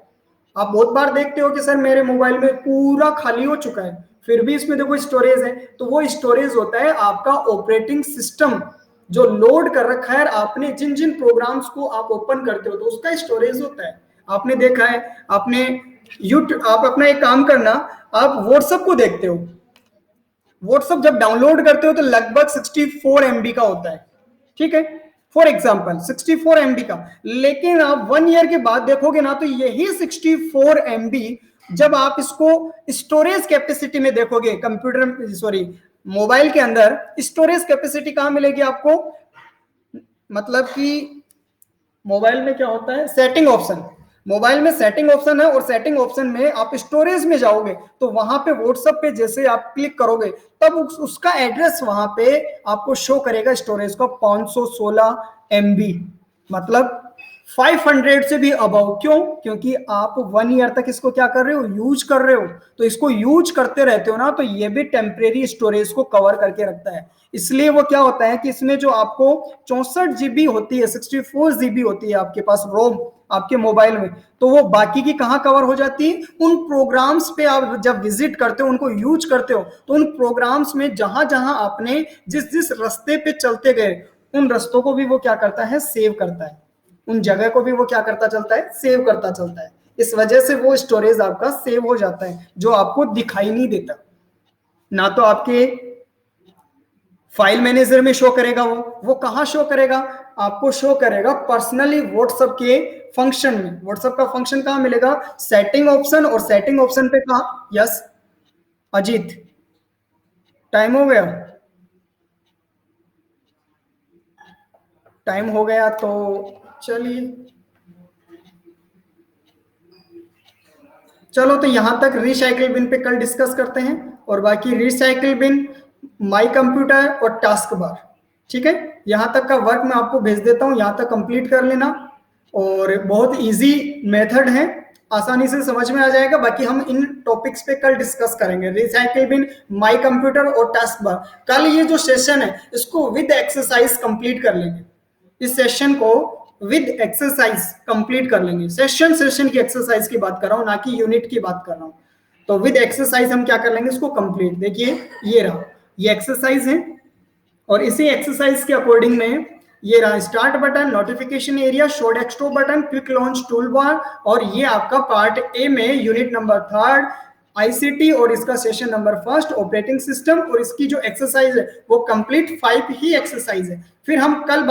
आप बहुत बार देखते हो कि सर मेरे मोबाइल में पूरा खाली हो चुका है, फिर भी इसमें देखो स्टोरेज है, तो वो स्टोरेज होता है आपका ऑपरेटिंग सिस्टम जो लोड कर रखा है, आपने जिन जिन प्रोग्राम्स को आप ओपन करते हो तो उसका स्टोरेज होता है। आपने देखा है, आपने यूट्यूब, आप अपना एक काम करना, आप व्हाट्सएप को देखते हो, व्हाट्सएप जब डाउनलोड करते हो तो लगभग 64 MB का होता है, ठीक है, फॉर एग्जाम्पल 64 MB का। लेकिन आप 1 ईयर के बाद देखोगे ना, तो यही 64 MB जब आप इसको स्टोरेज कैपेसिटी में देखोगे, कंप्यूटर सॉरी मोबाइल के अंदर स्टोरेज कैपेसिटी कहां मिलेगी आपको? मतलब कि मोबाइल में क्या होता है, सेटिंग ऑप्शन, मोबाइल में सेटिंग ऑप्शन है, और सेटिंग ऑप्शन में आप स्टोरेज में जाओगे तो वहां पे व्हाट्सएप पे जैसे आप क्लिक करोगे तब उसका एड्रेस वहां पे आपको शो करेगा स्टोरेज का 516 MB, मतलब 500 से भी अबव। क्यों? क्योंकि आप 1 ईयर तक इसको क्या कर रहे हो, यूज कर रहे हो, तो इसको यूज करते रहते हो ना, तो ये भी टेम्परेरी स्टोरेज को कवर करके रखता है। इसलिए वो क्या होता है कि इसमें जो आपको 64 GB होती है, 64 GB होती है आपके पास रोम आपके मोबाइल में, तो वो बाकी की कहां कवर हो जाती है? उन प्रोग्राम्स पे आप जब विजिट करते हो, उनको यूज करते हो, तो उन प्रोग्राम्स में जहां जहां आपने जिस जिस रास्ते पे चलते गए, उन रास्तों को भी वो क्या करता है, सेव करता है, उन जगह को भी वो क्या करता चलता है, सेव करता चलता है। इस वजह से वो स्टोरेज आपका सेव हो जाता है, जो आपको दिखाई नहीं देता, ना तो आपके फाइल मैनेजर में शो करेगा, वो कहां शो करेगा? आपको शो करेगा पर्सनली व्हाट्सएप के फंक्शन में। व्हाट्सएप का फंक्शन कहां मिलेगा? सेटिंग ऑप्शन, और सेटिंग ऑप्शन पे कहा, यस अजीत, टाइम हो गया, टाइम हो गया तो चलिए, चलो तो यहां तक रिसाइकिल बिन पे कल डिस्कस करते हैं, और बाकी रिसाइकिल बिन, माई कंप्यूटर और टास्क बार, ठीक है। यहां तक का वर्क मैं आपको भेज देता हूं, यहां तक कंप्लीट कर लेना, और बहुत इजी मेथड है, आसानी से समझ में आ जाएगा। बाकी हम इन टॉपिक्स पे कल डिस्कस करेंगे, रिसाइकिल बिन, माई कंप्यूटर और टास्क बार। कल ये जो सेशन है इसको विद एक्सरसाइज कंप्लीट कर लेंगे, इस सेशन को विद एक्सरसाइज कंप्लीट कर लेंगे। सेशन की एक्सरसाइज की बात कर रहा हूं, ना कि यूनिट की बात कर रहा हूं। तो विद एक्सरसाइज हम क्या कर लेंगे, इसको कंप्लीट। देखिए ये रहा, ये एक्सरसाइज है, और इसी एक्सरसाइज के अकॉर्डिंग में ये रहा start button, notification area, show desktop button, quick launch tool bar, और ये आपका पार्ट ए में यूनिट नंबर 3 आईसीटी और इसका session number first operating system, और इसकी जो एक्सरसाइज है वो कंप्लीट 5 ही एक्सरसाइज है। फिर हम कल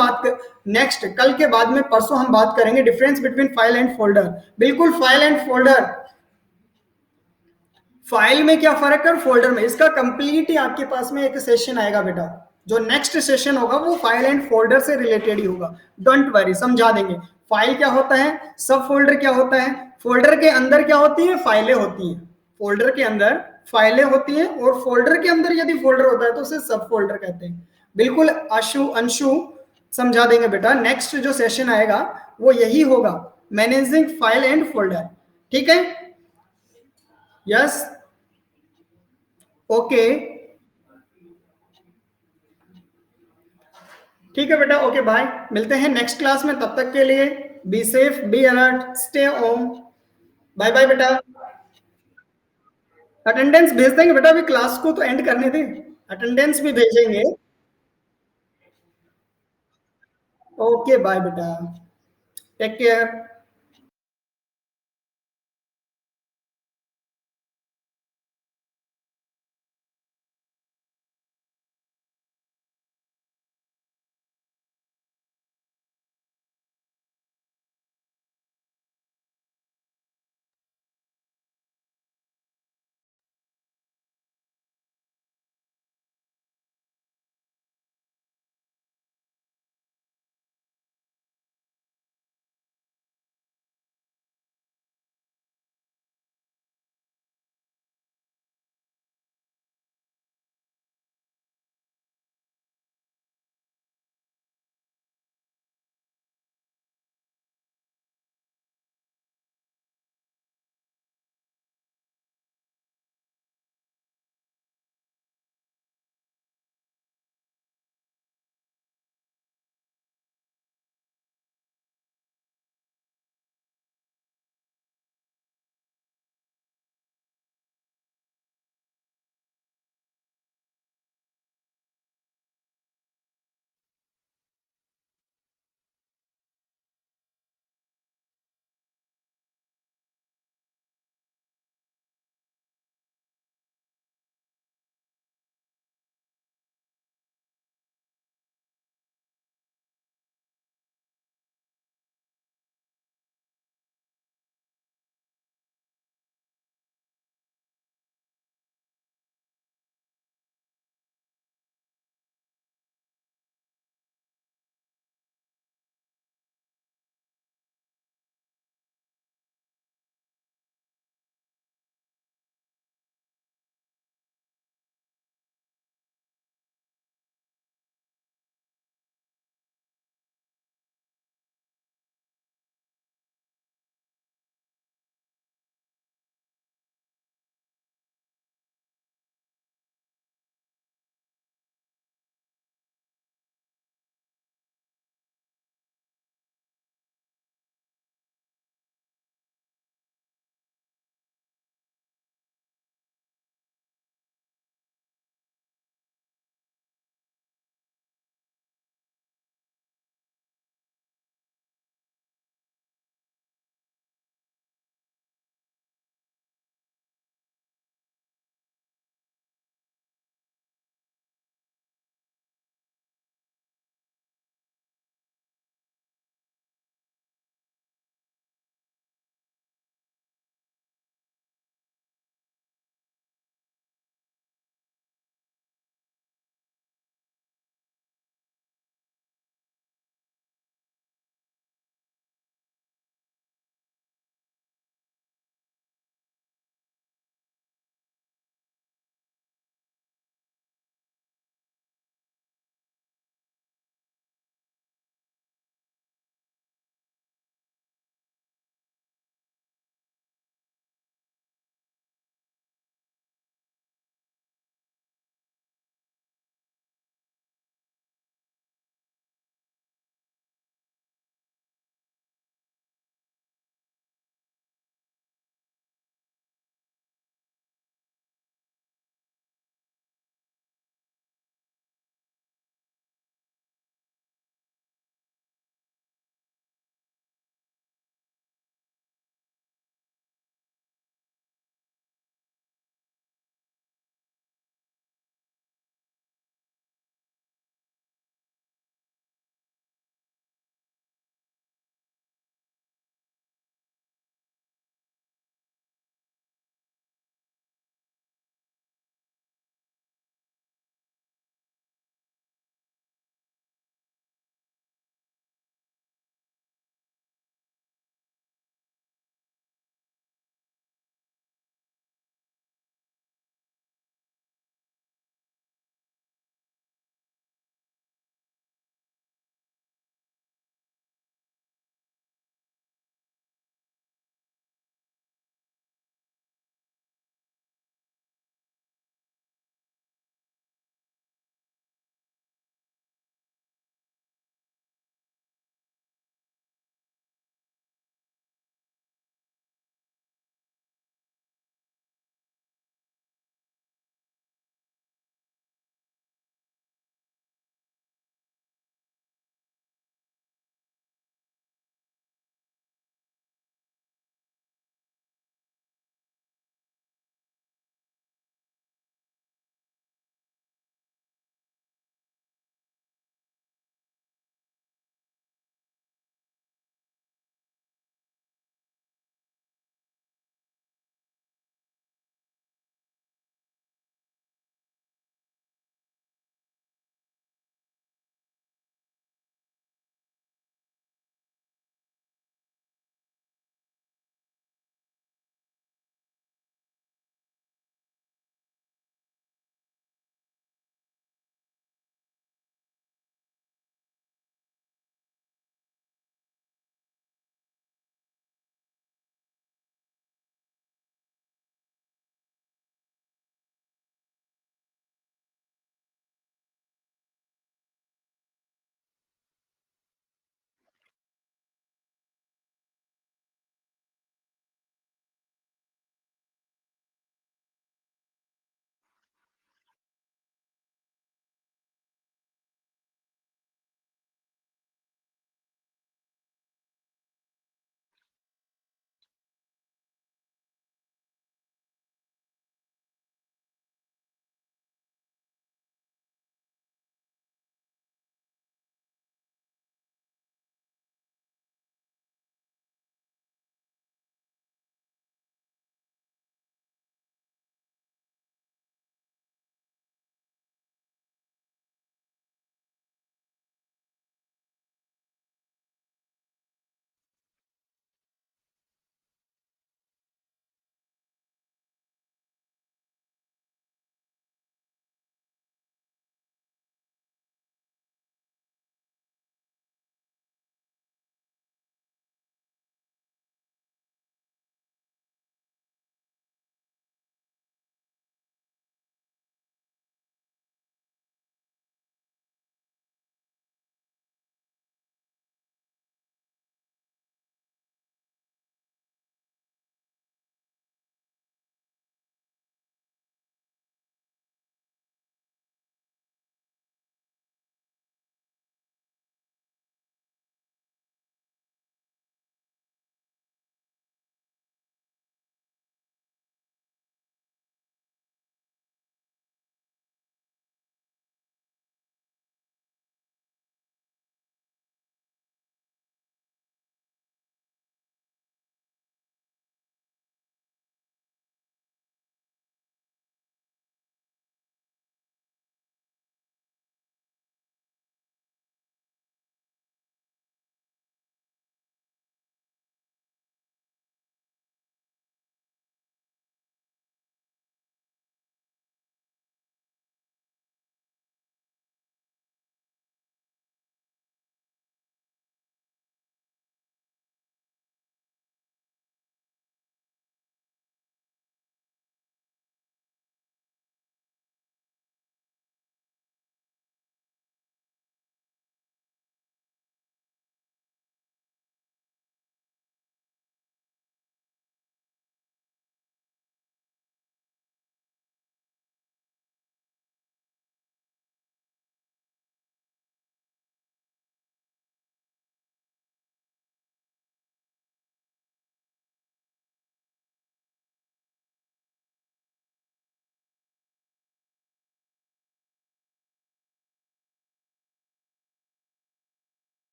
नेक्स्ट कल के बाद में परसों हम बात करेंगे difference between file and folder. बिल्कुल, फाइल एंड फोल्डर, फाइल में क्या फर्क है फोल्डर में, इसका कंप्लीट ही आपके पास में एक सेशन आएगा बेटा। जो नेक्स्ट सेशन होगा वो फाइल एंड फोल्डर से रिलेटेड ही होगा, डोंट वरी, समझा देंगे। फाइल क्या होता है, सब फोल्डर क्या होता है, फोल्डर के अंदर क्या होती है, फाइलें होती हैं, फोल्डर के अंदर फाइलें होती हैं, और फोल्डर के अंदर यदि फोल्डर होता है तो उसे सब फोल्डर कहते हैं। बिल्कुल आशु अंशु समझा देंगे बेटा, नेक्स्ट जो सेशन आएगा वो यही होगा, मैनेजिंग फाइल एंड फोल्डर। ठीक है, यस, ओके, ठीक है बेटा, ओके बाय, मिलते हैं नेक्स्ट क्लास में, तब तक के लिए be safe, be alert, stay home, bye bye बेटा। अटेंडेंस भेज देंगे बेटा, अभी क्लास को तो एंड करने दें, अटेंडेंस भी भेजेंगे। ओके बाय बेटा, टेक केयर।